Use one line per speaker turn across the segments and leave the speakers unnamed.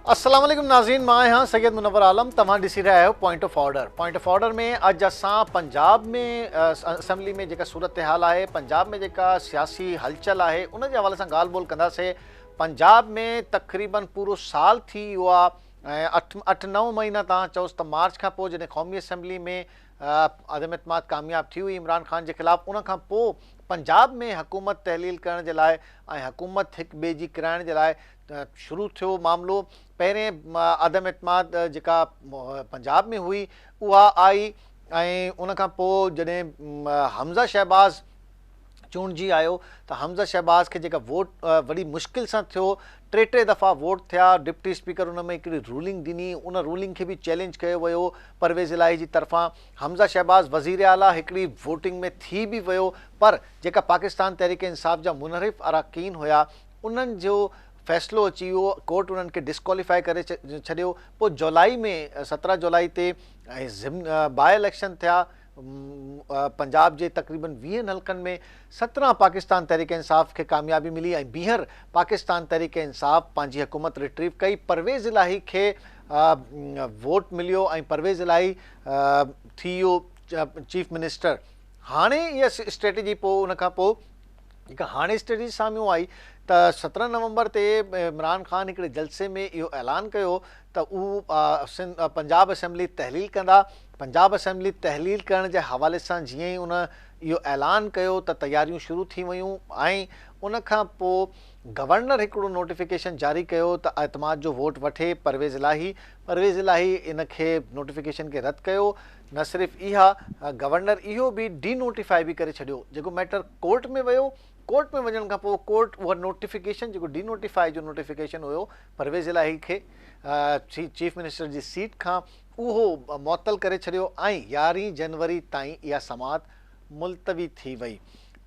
अस्सलाम वालेकुम नाज़रीन, मां यहाँ सैयद मुनव्वर आलम तव्हां ॾिसी रहिया आहियो point of order. Point of order में अॼु असां पंजाब में असम्बली में जेका सूरत हाल आहे, पंजाब में जेका सियासी हलचल आहे, उन जे हवाले सां ॻाल्हि ॿोल कंदासीं। पंजाब में तक़रीबन पूरो साल थी वियो आहे ऐं 8-9 महीना तव्हां चओसि त मार्च खां पोइ जॾहिं क़ौमी असम्बली में अदम एतमाद कामयाब थी हुई इमरान ख़ान जे ख़िलाफ़, उन खां पोइ पंजाब में हुकूमत तहलील करण जे लाइ ऐं हुकूमत हिक ॿिए जी किराइण जे लाइ शुरू थियो मामिलो। पहिरें अदम एतमाद जेका पंजाब में हुई उहा आई ऐं उन खां पोइ जॾहिं हमज़ा शहबाज़ चूंडिजी आयो त हमज़ा शहबाज़ खे जेका वोट वॾी मुश्किल सां थियो, टे दफ़ा वोट थिया। डिप्टी स्पीकर उन में हिकिड़ी रूलिंग ॾिनी, उन रूलिंग खे बि चैलेंज कयो वियो परवेज़ इलाही जी तरफ़ां। हमज़ा शहबाज़ वज़ीर आला हिकिड़ी वोटिंग में थी बि वियो, पर जेका पाकिस्तान तहरीक इंसाफ़ जा मुनहरिफ़ अरकान हुया उन्हनि जो फ़ैसिलो अची वियो, कोर्ट उन्हनि खे डिस्क्वालीफाई करे छॾियो। पोइ जुलाई में 17 जुलाई ते बाय इलेक्शन थिया पंजाब जे तक़रीबन 20 हलकनि में। 17 पाकिस्तान तहरीक इंसाफ़ खे कामयाबी मिली ऐं 20 पाकिस्तान तहरीक इंसाफ़ पंहिंजी हुकूमत रिट्रीव कई। परवेज़ इलाही खे वोट मिलियो ऐं परवेज़ इलाही थी वियो चीफ मिनिस्टर। हाणे इहा स्ट्रेटजी पोइ उन खां पोइ जेका हाणे स्ट्रेटजी साम्हूं आई त 17 नवंबर ते इमरान ख़ान हिकिड़े जलसे में इहो ऐलान कयो त उहो पंजाब असम्बली तहलील कंदा। पंजाब असम्बली तहलील करण जे हवाले सां जीअं ई उन इहो ऐलान कयो त तयारियूं शुरू थी वियूं ऐं उन खां पोइ गवर्नर हिकिड़ो नोटिफिकेशन जारी कयो त एतमाद जो वोट वठे परवेज़ इलाही इन खे नोटिफिकेशन खे रद्द कयो। न सिर्फ़ु इहा, गवर्नर इहो बि डी नोटिफाई बि करे छॾियो। जेको मैटर कोर्ट में वियो, कोर्ट में वञण खां पोइ कोर्ट उहा नोटिफिकेशन जेको डी नोटिफाई जो नोटिफिकेशन हुयो परवेज़ इलाही खे चीफ मिनिस्टर जी सीट खां, उहो मुअत्तल करे छॾियो ऐं 11 जनवरी ताईं इहा समाअत मुलतवी थी वई।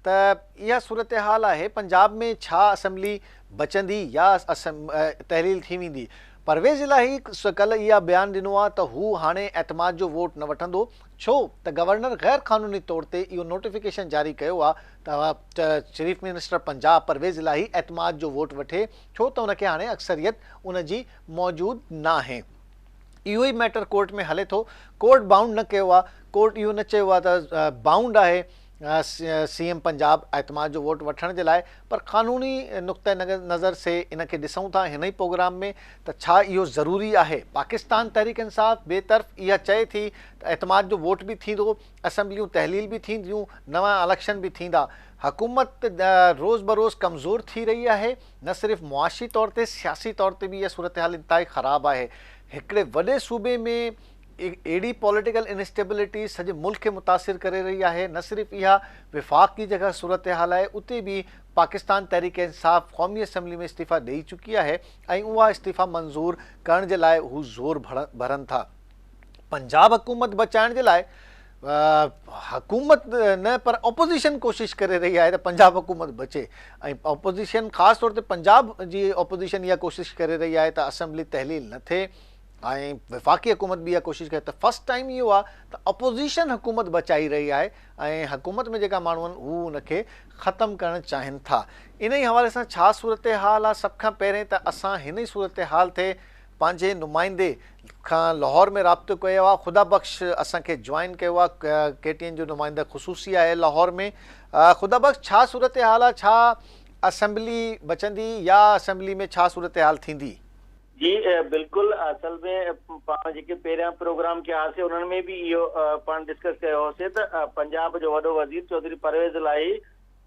त इहा सूरत हाल आहे। पंजाब में छा असम्बली बचंदी या तहलील थी वेंदी? परवेज़ इलाही कल्ह इहा बयानु ॾिनो आहे त हू हाणे एतमाद जो वोट न वठंदो, छो त गवर्नर गैर क़ानूनी तौर ते इहो नोटिफिकेशन जारी कयो आहे त चीफ मिनिस्टर पंजाब परवेज़ इलाही एतमाद जो वोट वठे, छो त उनखे हाणे अक्सरियत उनजी मौजूद न आहे। इहो ई मैटर कोर्ट में हले थो। कोर्ट बाउंड न कयो आहे, कोर्ट इहो न चयो आहे त बाउंड आहे CM पंजाब एतमाद जो वोट वठण जे लाइ, पर क़ानूनी नुक़्ते नज़र से इन खे ॾिसूं था हिन ई प्रोग्राम में त छा इहो ज़रूरी आहे। पाकिस्तान तहरीक इंसाफ़ बेतरफ़ इहा चए थी त एतमाद जो वोट बि थींदो, असम्बलियूं तहलील बि थींदियूं, नवां इलेक्शन बि थींदा। हुकूमत रोज़ बरोज़ कमज़ोर थी रही आहे, न सिर्फ़ु मुआशी तौर ते, सियासी तौर ते बि इहा सूरत हाल इंतिहाई ख़राबु आहे। हिकिड़े वॾे सूबे में एडी पॉलिटिकल इनस्टेबिलिटी सॼे मुल्क खे मुतासिर करे रही आहे। न सिर्फ़ु इहा विफ़ाक़ जी जेका सूरत हाल आहे उते बि पाकिस्तान तहरीक इंसाफ़ क़ौमी असम्बली में इस्तीफ़ा ॾेई चुकी आहे ऐं उहा इस्तीफ़ा मंज़ूर करण जे लाइ हू ज़ोर भरनि था। पंजाब हुकूमत बचाइण जे लाइ हुकूमत न पर अपोज़िशन कोशिशि करे रही आहे त पंजाब हुकूमत बचे, ऐं अपोज़िशन ख़ासि तौर ते पंजाब जी अपोज़िशन इहा कोशिशि करे रही आहे त असम्बली तहलील न थिए ऐं विफ़ाक़ी हुकूमत बि इहा कोशिशि कई। त फस्ट टाइम इहो आहे त अपोज़िशन हुकूमत बचाई रही आहे ऐं हुकूमत में जेका माण्हू आहिनि हू उनखे ख़तमु करणु चाहिनि था। इन ई हवाले सां छा सूरत हाल आहे? सभ खां पहिरें त असां हिन ई सूरत हाल ते पंहिंजे नुमाइंदे खां लाहौर में राब्तो कयो आहे। ख़ुदा बख़्श असांखे जॉइन कयो आहे, KTN जो नुमाइंदा ख़ुसूसी आहे लाहौर में। ख़ुदा बख़्श, छा सूरत हाल आहे? छा असम्बली बचंदी या असम्बली में छा सूरत हाल थींदी?
जी बिल्कुल, असल में पाण जेके पहिरियां प्रोग्राम कयासीं उन्हनि में बि इहो पाण डिस्कस कयो होसीं त पंजाब जो वॾो वज़ीर चौधरी परवेज़ इलाही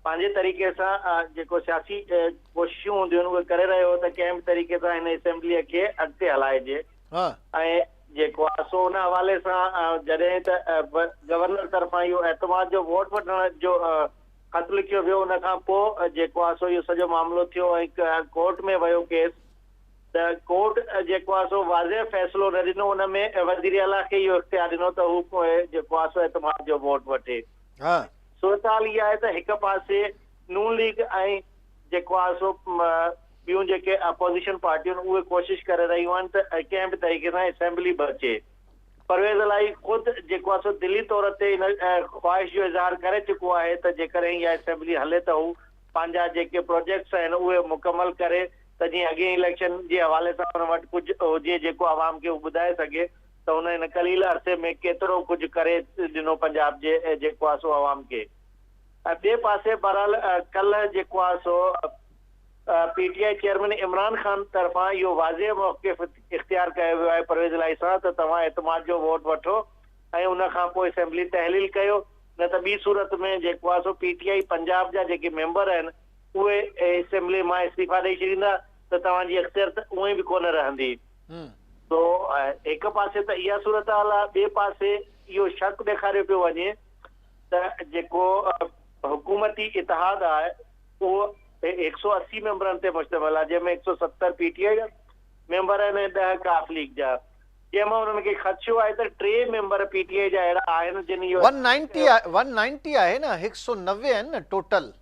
पंहिंजे तरीक़े सां जेको सियासी कोशिशूं हूंदियूं आहिनि उहे करे रहियो त कंहिं बि तरीक़े सां हिन असैम्बलीअ खे अॻिते हलाइजे। ऐं जेको आहे सो उन हवाले सां जॾहिं त गवर्नर तरफ़ां इहो एतमाद जो वोट वठण जो ख़त लिखियो वियो, उन खां पोइ जेको आहे सो इहो सॼो मामिलो थियो ऐं कोर्ट में वियो केस। त कोर्ट जेको आहे सो वाज़े फ़ैसिलो न ॾिनो, उन में वज़ीर आला खे इहो इख़्तियार ॾिनो त हू जेको आहे सो एतमाद जो वोट वठे। सूरत हाल इहा आहे त हिकु पासे नून लीग ऐं जेको आहे सो ॿियूं जेके अपोज़िशन पार्टियूं आहिनि उहे कोशिशि करे रहियूं आहिनि त कंहिं बि तरीक़े सां असेंबली बचे। परवेज़ इलाही ख़ुदि जेको आहे सो दिली तौर ते इन ख़्वाहिश जो इज़हार करे चुको आहे त जेकॾहिं इहा असेंबली हले त हू पंहिंजा जेके प्रोजेक्ट्स आहिनि उहे मुकमल करे त त जीअं अॻे इलेक्शन जे हवाले सां हुन वटि कुझु हुजे जेको आवाम खे ॿुधाए सघे त हुन हिन कलील अरसे में केतिरो कुझु करे ॾिनो पंजाब जे जेको आहे सो आवाम खे। ॿिए पासे बहरहाल कल्ह जेको आहे सो पीटीआई चेयरमैन इमरान ख़ान तरफ़ां इहो वाज़े मौक़िफ़ इख़्तियार कयो वियो आहे परवेज़ इलाही सां त तव्हां एतमाद जो वोट वठो ऐं उन खां पोइ असेंबली तहलील कयो, न त ॿी सूरत में जेको आहे सो पीटीआई पंजाब जा जेके मेंबर आहिनि उहे असेंबली मां इस्तीफ़ा ॾेई छॾींदा त तव्हांजी अख़्तियार उहे बि कोन रहंदी। तो हिकु पासे त इहा सूरत हाल आहे, ॿिए पासे इहो शक ॾेखारियो पियो वञे त जेको हुकूमती इतिहाद आहे उहो 180 मेंबरनि ते मुश्तमिल आहे, जंहिंमें 170 पीटीआई जा मेंबर आहिनि ऐं 10 काफ लीग जा, जंहिंमां हुननि खे ख़दशो आहे त 3 मेंबर पीटीआई जा अहिड़ा आहिनि जिन इहो
190 आहे न, 190 आहिनि न टोटल।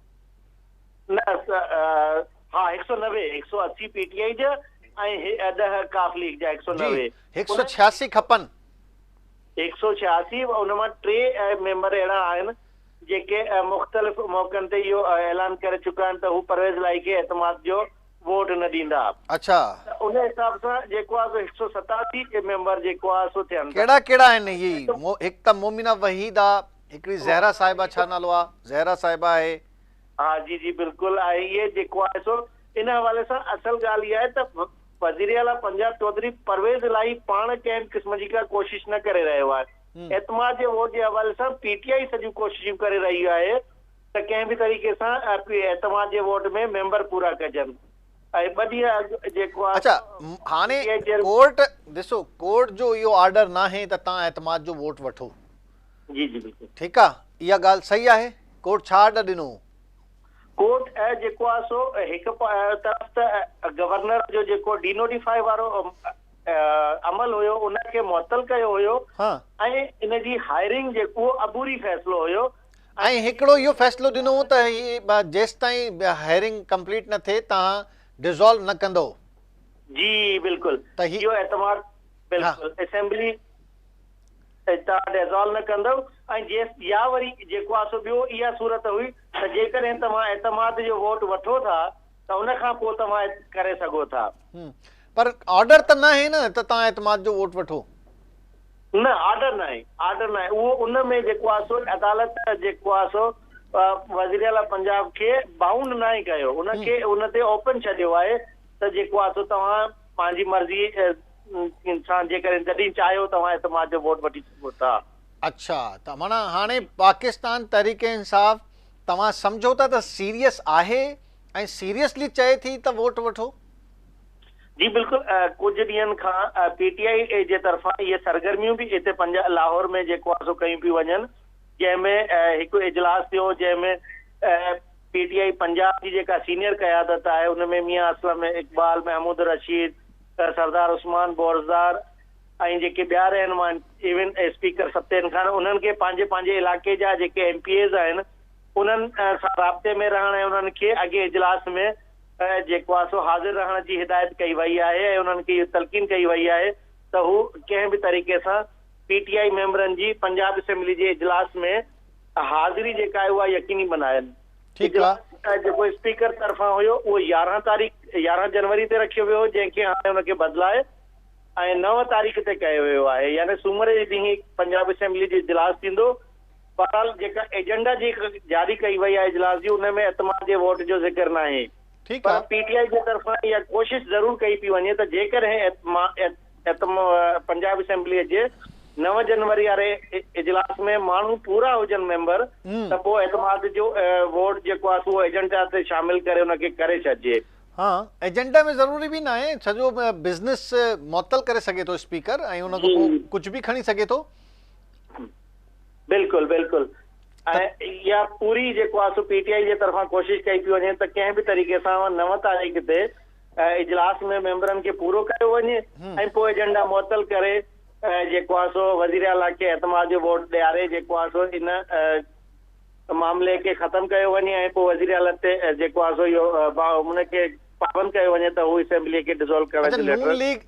न हा 180 पीटीआई जा ऐं 10 काफ लीग जा 190,
186 खपनि।
186 उन मां 3 मेंबर अहिड़ा आहिनि जेके मुख़्तलिफ़ मौक़नि ते इहो ऐलान करे चुका आहिनि त हू परवेज़ इलाही खे एतमाद जो वोट न ॾींदा।
अच्छा,
उन हिसाब सां जेको आहे 187 मेंबर जेको आहे सो थियनि।
कहिड़ा आहिनि इहे? हिकु त मोमिना वहीद आहे, हिकिड़ी ज़हरा साहिबा, छा नालो आहे? ज़हरा साहिबा आहे।
हा जी जी बिल्कुलु आहे। इहे जेको आहे सो इन हवाले सां असल ॻाल्हि इहा आहे त वज़ीर आला पंजाब चौधरी परवेज़ इलाही पाण कंहिं क़िस्म जी का कोशिश न करे रहियो आहे। एतमाद जे वोट जे हवाले सां पीटीआई सॼियूं कोशिशूं करे रही आहे त कंहिं बि तरीक़े सां एतमाद जे वोट में मेंबर पूरा कजनि। ऐं ॿ ॾींहं जेको आहे
अच्छा, हाणे कोर्ट ॾिसो, कोर्ट जो इहो ऑर्डर न आहे त तव्हां एतमाद जो वोट वठो।
जी जी बिल्कुलु
ठीकु आहे, इहा ॻाल्हि सही आहे। कोर्ट छा ऑर्डर ॾिनो?
कोर्ट जेको आहे सो हिकु तरफ़ त गवर्नर जो जेको डिनोटिफाई वारो अमल हुयो उनखे मुअतल कयो हुयो ऐं इन जी हायरिंग जेको अबूरी फ़ैसिलो हुयो,
ऐं हिकिड़ो इहो फ़ैसिलो ॾिनो त जेसि ताईं हायरिंग कंप्लीट न थिए तव्हां डिज़ोल्व न कंदो।
जी बिल्कुलु, त इहो एतमाद बिल्कुलु असेंबली तव्हां डिज़ोल्व न कंदो ऐं या वरी जेको आहे सो ॿियो इहा सूरत हुई त जेकॾहिं तव्हां एतमाद जो वोट वठो था त उन खां पोइ तव्हां करे सघो था।
पर ऑर्डर त न आहे न त तव्हां एतमाद जो वोट वठो।
न ऑर्डर न आहे, ऑर्डर न आहे। उहो उन में जेको आहे सो अदालत जेको आहे सो वज़ीर आला पंजाब खे बाउंड न आहे कयो, उनखे उन ते ओपन छॾियो आहे त जेको आहे सो तव्हां पंहिंजी मर्ज़ी इंसान जेकॾहिं जॾहिं चाहियो तव्हां एतमाद जो वोट वठी सघो था।
अच्छा, त माना हाणे पाकिस्तान तहरीक इंसाफ़ तव्हां सम्झो था त सीरियस आहे ऐं सीरियसली चए थी त वोट वठो?
जी बिल्कुलु, कुझु ॾींहंनि खां पीटीआई जे तरफ़ां इहे सरगर्मियूं बि हिते लाहौर में जेको आहे सो कयूं पियूं वञनि, जंहिंमें हिकु इजलास थियो जंहिंमें पीटीआई पंजाब जी जेका सीनियर क़यादत आहे उनमें मियां असलम इकबाल, महमूद रशीद, सरदार उस्मान बोरज़ार ऐं जेके ॿिया रहनुमा इवन स्पीकर सत्यन खान, उन्हनि खे पंहिंजे पंहिंजे इलाइक़े जा जेके एमपीएज़ आहिनि उन्हनि सां राब्ते में रहण ऐं उन्हनि खे अॻे इजलास में जेको आहे सो हाज़िर रहण जी हिदायत कई वई आहे ऐं उन्हनि खे इहो तलक़ीन कई वई आहे त हू कंहिं बि तरीक़े सां पीटीआई मेंबरनि जी पंजाब असेंबली जे इजलास में हाज़िरी जेका आहे उहा यकीनी बनाइनि। जेको स्पीकर तरफ़ां हुयो उहो 11 जनवरी ते रखियो वियो, जंहिंखे हाणे हुनखे बदिलाए ऐं 9 तारीख़ ते कयो वियो आहे, यानी सूमर जे ॾींहुं पंजाब असेंबली जो इजलास थींदो। बहरहाल जेका एजेंडा जारी कई वई आहे इजलास जी उनमें एतमाद जे वोट जो ज़िक्र न आहे। पर पीटीआई जे तरफ़ां इहा कोशिश ज़रूर कई पई वञे त जेकॾहिं पंजाब असेंबलीअ जे 9 जनवरी वारे इजलास में माण्हू पूरा हुजनि मेंबर त पोइ एतमाद जो वोट जेको आहे उहो एजेंडा ते शामिल करे उनखे करे छॾिजे।
हाँ, एजेंडा में ज़रूरी बि न आहे, सॼो बिज़नेस मुअतल करे सघे थो स्पीकर ऐं उन खां पोइ कुझु बि खणी सघे थो।
बिल्कुलु बिल्कुलु, ऐं इहा पूरी जेको आहे सो पीटीआई जे तरफ़ां कोशिश कई पई वञे त कंहिं बि तरीक़े सां 9 तारीख़ ते इजलास में मेंबरनि खे पूरो कयो वञे ऐं पोइ एजेंडा मुअतल करे जेको आहे सो वज़ीर आला खे एतमाद जो वोट ॾियारे जेको आहे सो इन मामले खे ख़तमु कयो वञे ऐं पोइ वज़ीर आला ते जेको आहे सो इहो उनखे पाबंद कयो वञे त हू असेंबली खे डिसॉल्व करण जो लेटर।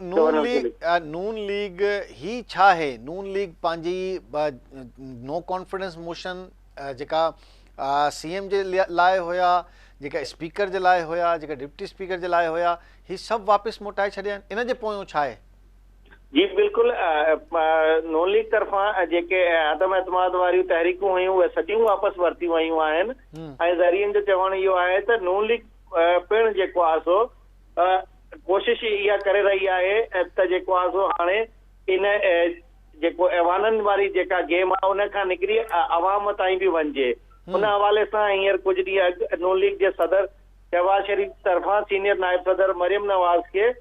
नून लीग ही छा आहे? नून लीग पंहिंजी नो कॉन्फिडेंस मोशन जेका CM जे लाइ हुया, जेका स्पीकर जे लाइ हुया, जेका डिप्टी स्पीकर जे लाइ हुया, ही सभु वापसि मोटाए छॾिया आहिनि। इन जे पोयों छा आहे?
जी बिल्कुलु, नून लीग तरफ़ां जेके अदम एतमाद वारियूं तहरीकूं हुयूं उहे सॼियूं वापसि वरितियूं वयूं आहिनि ऐं ज़रियनि जो चवणु इहो आहे त नून लीग पिणु जेको आहे सो कोशिशि इहा करे रही आहे त जेको आहे सो हाणे इन जेको ऐवाननि वारी जेका गेम आहे उन खां निकिरी अवाम ताईं बि वञिजे। उन हवाले सां हींअर कुझु ॾींहं अॻु नून लीग जे सदर शहबाज शरीफ तरफ़ां सीनियर नायब सदर मरियम नवाज़ खे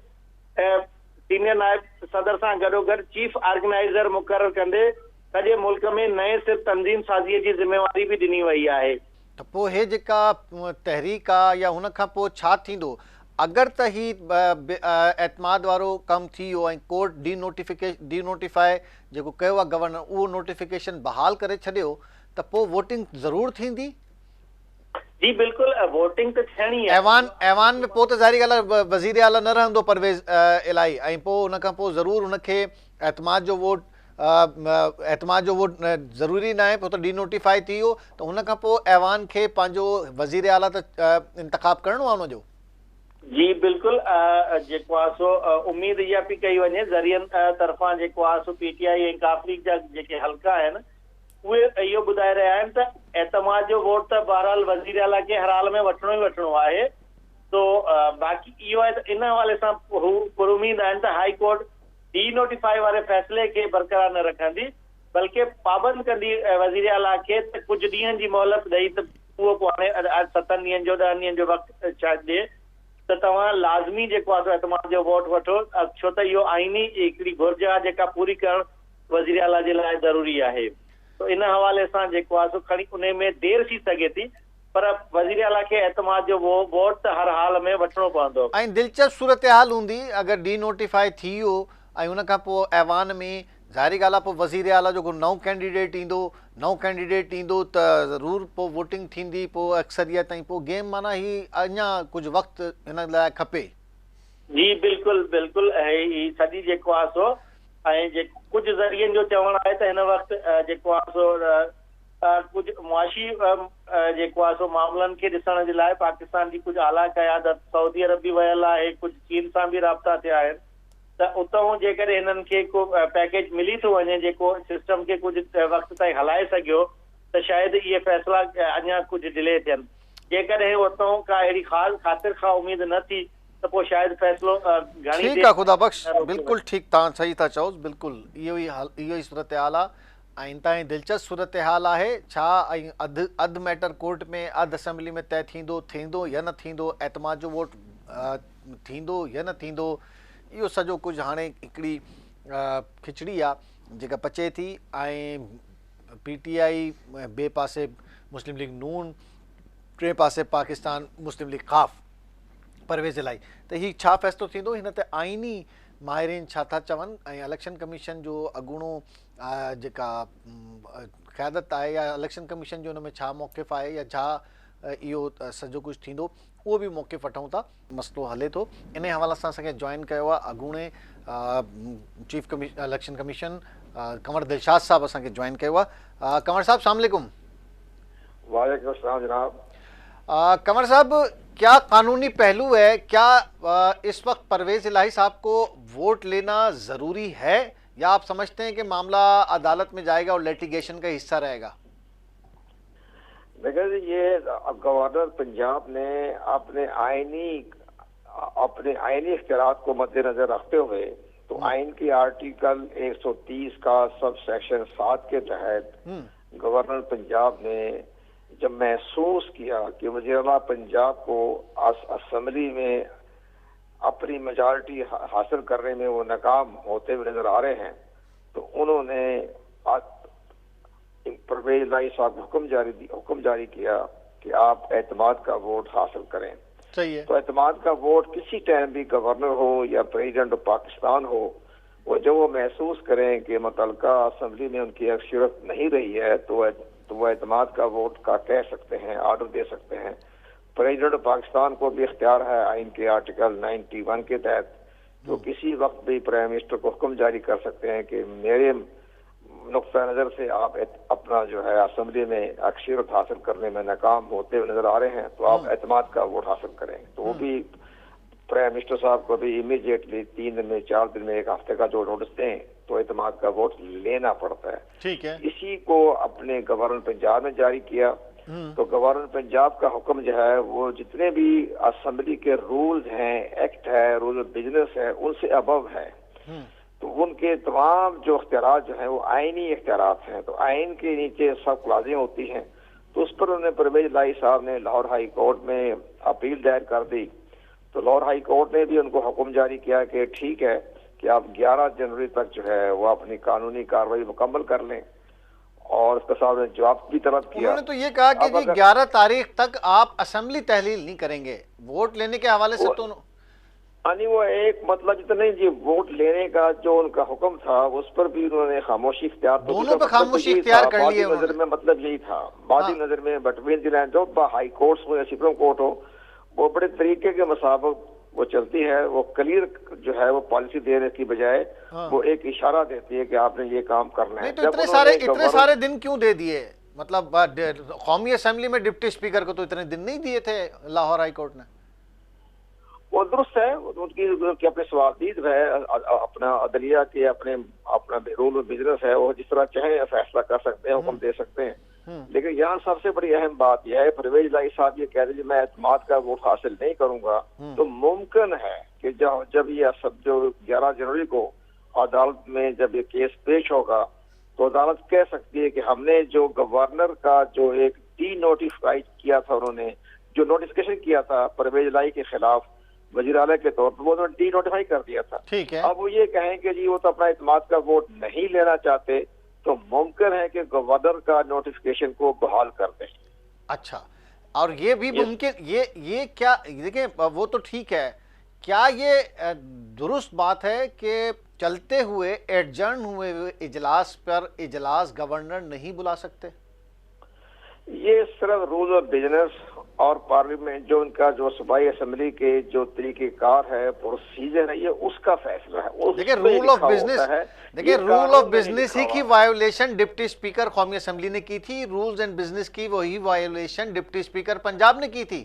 सीनियर नायब सदर सां गॾोगॾु चीफ ऑर्गेनाइज़र मुक़ररु कंदे सॼे मुल्क में नए सिर तंज़ीम साज़ीअ जी ज़िम्मेवारी बि ॾिनी वई आहे।
त पोइ हे जेका तहरीक आहे या हुन खां पोइ छा थींदो? अगरि त ही एतमाद वारो कमु थी वियो ऐं कोर्ट डीनोटिफाई जेको कयो आहे गवर्नर उहो नोटिफिकेशन बहाल करे छॾियो त पोइ वोटिंग ज़रूरु थींदी?
जी बिल्कुलु, वोटिंग त थियणी आहे।
ऐवान में पोइ त ज़ाहिरी ॻाल्हि आहे वज़ीर आला न रहंदो परवेज़ इलाही, ऐं पोइ हुन खां पोइ ज़रूरु हुनखे एतमाद जो वोट ज़रूरी न आहे, पोइ त डीनोटिफाई थी वियो त हुन खां पोइ ऐवान खे पंहिंजो वज़ीर आला त इंतख़ाब करिणो आहे हुनजो।
जी बिल्कुलु, जेको आहे सो उमेद इहा पई कई वञे ज़रियनि तरफ़ां जेको आहे सो PTI ऐं काफ लीग जा जेके हल्का आहिनि उहे इहो ॿुधाए रहिया आहिनि त एतमाद जो वोट त बहरहाल वज़ीर आला खे हर हाल में वठिणो ई वठिणो आहे। तो बाक़ी इहो आहे त इन हवाले सां हू पुरुमीद आहिनि त हाई कोर्ट डीनोटिफाई वारे फ़ैसिले खे बरक़रार न रखंदी बल्कि पाबंद कंदी वज़ीर आला खे त कुझु ॾींहंनि जी मोहलत ॾेई त उहो पोइ हाणे 7 ॾींहंनि जो 10 ॾींहंनि जो वक़्तु छा ॾिए त तव्हां लाज़मी जेको आहे एतमाद जो वोट वठो, छो त इहो आइनी हिकिड़ी घुर्ज आहे जेका पूरी करणु वज़ीर आला जे लाइ ज़रूरी आहे। तो इन हवाले सां जेको आहे सो खणी उन में देरि थी सघे थी, पर वज़ीर आला खे एतमाद जो वोट त हर हाल में वठिणो पवंदो।
ऐं दिलचस्प सूरत हाल हूंदी अगरि डीनोटिफाई थी वियो ऐं हुन खां पोइ ऐवान में ज़ाहिरी ॻाल्हि आहे पोइ वज़ीर आला जेको नओं कैंडिडेट ईंदो त ज़रूरु पोइ वोटिंग थींदी, पोइ अक्सरियत ताईं पोइ गेम माना ही अञा कुझु वक़्तु हिन लाइ खपे।
जी बिल्कुलु बिल्कुलु, ही सॼी जेको आहे सो ऐं कुझु ज़रियनि जो चवणु आहे त हिन वक़्तु जेको आहे सो कुझु मुआशी जेको आहे सो मामलनि खे ॾिसण जे लाइ पाकिस्तान जी कुझु आला क़यादत सऊदी अरब बि वियल आहे, कुझु चीन सां बि राब्ता थिया आहिनि त उतां जेकॾहिं हिननि खे को पैकेज मिली थो वञे जेको सिस्टम खे कुझु वक़्तु ताईं हलाए सघियो त शायदि इहे फ़ैसिला अञा कुझु डिले थियनि। जेकॾहिं उतां का अहिड़ी ख़ासि ख़ातिर खां उमेद न थी त पोइ शायदि फ़ैसिलो घणी
ठीकु आहे, ख़ुदा बख़्श, बिल्कुलु ठीकु, तव्हां सही था चओ, बिल्कुलु इहो ई सूरत हाल आहे। ऐं इंता ई दिलचस्प सूरत हाल आहे छा ऐं अधु मैटर कोर्ट में अधु असेंबली में तय थींदो या न थींदो, एतमाद जो वोट थींदो या न थींदो, इहो सॼो कुझु हाणे हिकिड़ी खिचड़ी आहे जेका पचे थी। ऐं PTI ॿिए पासे मुस्लिम लीग नून, टे पासे पाकिस्तान मुस्लिम लीग ख़ाफ़ परवेज़ इलाही, त हीउ छा फ़ैसिलो थींदो, हिन ते आइनी माहिरीन छा था चवनि ऐं इलेक्शन कमीशन जो अॻूणो जेका क़यादत आहे या इलेक्शन कमीशन जो हुन में छा मौक़िफ़ आहे या छा इहो सॼो कुझु थींदो, उहो बि मौक़िफ़ वठूं था, मसइलो हले थो। इन हवाले सां असांखे जॉइन कयो आहे अॻूणे चीफ इलेक्शन कमीशन कंवर दिलशाद साहब असांखे जॉइन कयो आहे। कंवर साहब अस्सलाम वालेकुम।
वालेकुम अस्सलाम जनाब।
कंवर साहब, क्या कानूनी पहलू है, क्या इस वक्त परवेज़ इलाही साहब को वोट लेना ज़रूरी है या आप समझते हैं कि मामला अदालत में जाएगा और लिटिगेशन का हिस्सा रहेगा?
देखिए, ये गवर्नर पंजाब ने अपने आइनी इख्तियारात को मद्देनजर रखते हुए तो आइन की आर्टिकल 130 का सब सेक्शन 7 के तहत गवर्नर पंजाब ने जब महसूस किया कि वज़ीर-ए-आला पंजाब को असेंबली में अपनी मेजॉरिटी हासिल करने में वो नाकाम होते हुए नजर आ रहे हैं, तो उन्होंने परवेज़ इलाही साहब हुक्म जारी किया कि आप एतमाद का वोट हासिल करें।
सही है।
तो एतमाद का वोट किसी टाइम भी गवर्नर हो या प्रेसिडेंट ऑफ पाकिस्तान हो, वो जब वो महसूस करें कि मुतल्लिका असेंबली में उनकी अक्सरियत नहीं रही है तो वो एतमाद का वोट का कह सकते हैं, ऑर्डर दे सकते हैं। प्रेसिडेंट ऑफ पाकिस्तान को भी इख्तियार है आइन के आर्टिकल 91 के तहत, तो किसी वक्त भी प्राइम मिनिस्टर को हुक्म जारी कर सकते हैं कि मेरे नुक्ता नजर से आप अपना जो है असेंबली में अक्सरियत हासिल करने में नाकाम होते हुए नजर आ रहे हैं, तो आप एतमाद का वोट हासिल करें। तो वो भी प्राइम मिनिस्टर साहब को भी इमीडिएटली 3 दिन में, 4 दिन में, 1 हफ्ते का जो नोटिस दें तो एतमाद का वोट लेना पड़ता है।
ठीक है।
इसी को अपने गवर्नर पंजाब ने जारी किया। तो गवर्नर पंजाब का हुक्म जो है वो जितने भी असेंबली के रूल्स हैं, एक्ट है, रूल ऑफ बिजनेस है, उनसे अबव है। तो उनके तमाम जो इख्तियारात जो हैं वो आईनी इख्तियारात हैं। तो आइन के नीचे सब क्लाजें होती हैं। तो उस पर उन्होंने परवेज लाई साहब ने लाहौर हाई कोर्ट में अपील दायर कर दी। तो लाहौर हाई कोर्ट ने भी उनको हुक्म जारी किया कि ठीक है कि आप 11 जनवरी तक जो है वो अपनी कानूनी कार्रवाई मुकम्मल कर लें, और उसका साहब ने जवाब भी तलब किया।
उन्होंने तो ये कहा कि जी 11 तारीख तक आप असेंबली तहलील नहीं करेंगे, वोट लेने के हवाले से तो
यानी वो एक मतलब इतना जी वोट लेने का जो उनका हुक्म था उस पर भी उन्होंने खामोशी इख्तियार,
दोनों पे खामोशी इख्तियार कर ली है
नजर में, मतलब यही था बादी नजर में बिटवीन द लाइन, जो हाई कोर्ट्स हो या सुप्रीम कोर्ट हो, वो बड़े तरीके के मुताबिक वो चलती है। वो क्लियर जो है वो पॉलिसी देने की बजाय वो एक इशारा देती है कि आपने ये काम करना है।
तो इतने सारे दिन क्यों दे दिए? मतलब कौमी असेंबली में डिप्टी स्पीकर को तो इतने दिन नहीं दिए थे लाहौर हाई कोर्ट ने।
वो दुरुस्त है, उनकी अपने सवादीद है, अपना अदलिया के अपना रूल ऑफ बिजनेस है, वो जिस तरह चाहे फैसला कर सकते हैं, हुक्म दे सकते हैं। लेकिन यहाँ सबसे बड़ी अहम बात यह है, परवेज लाई साहब ये कह रहे हैं मैं एतमाद का वोट हासिल नहीं करूंगा, तो मुमकिन है कि जब ये सब जो 11 जनवरी को अदालत में जब ये केस पेश होगा तो अदालत कह सकती है कि हमने जो गवर्नर का जो एक डी नोटिफाई किया था, उन्होंने जो नोटिफिकेशन किया था परवेज लाई के खिलाफ वजीर आला के तौर पर, वो उन्होंने डी नोटिफाई कर दिया था।
ठीक है।
अब वो ये कहें कि जी वो तो अपना एतमाद का वोट नहीं लेना चाहते, तो मुमकिन है कि गवर्नर का नोटिफिकेशन को बहाल कर दें।
अच्छा, और ये भी मुमकिन, ये क्या, देखिए वो तो ठीक है, क्या ये दुरुस्त बात है कि चलते हुए एडजर्न हुए इजलास पर इजलास गवर्नर नहीं बुला सकते? ये
सिर्फ रूल ऑफ बिजनेस और पार्लियामेंट जो उनका जो सूबाई असेंबली के जो तरीकेकार है, प्रोसीजर है, ये उसका फैसला है।
देखिए रूल ऑफ बिजनेस ही की वायोलेशन डिप्टी स्पीकर कौमी असेंबली ने की थी, रूल्स एंड बिजनेस की वही वायोलेशन डिप्टी स्पीकर पंजाब ने की थी।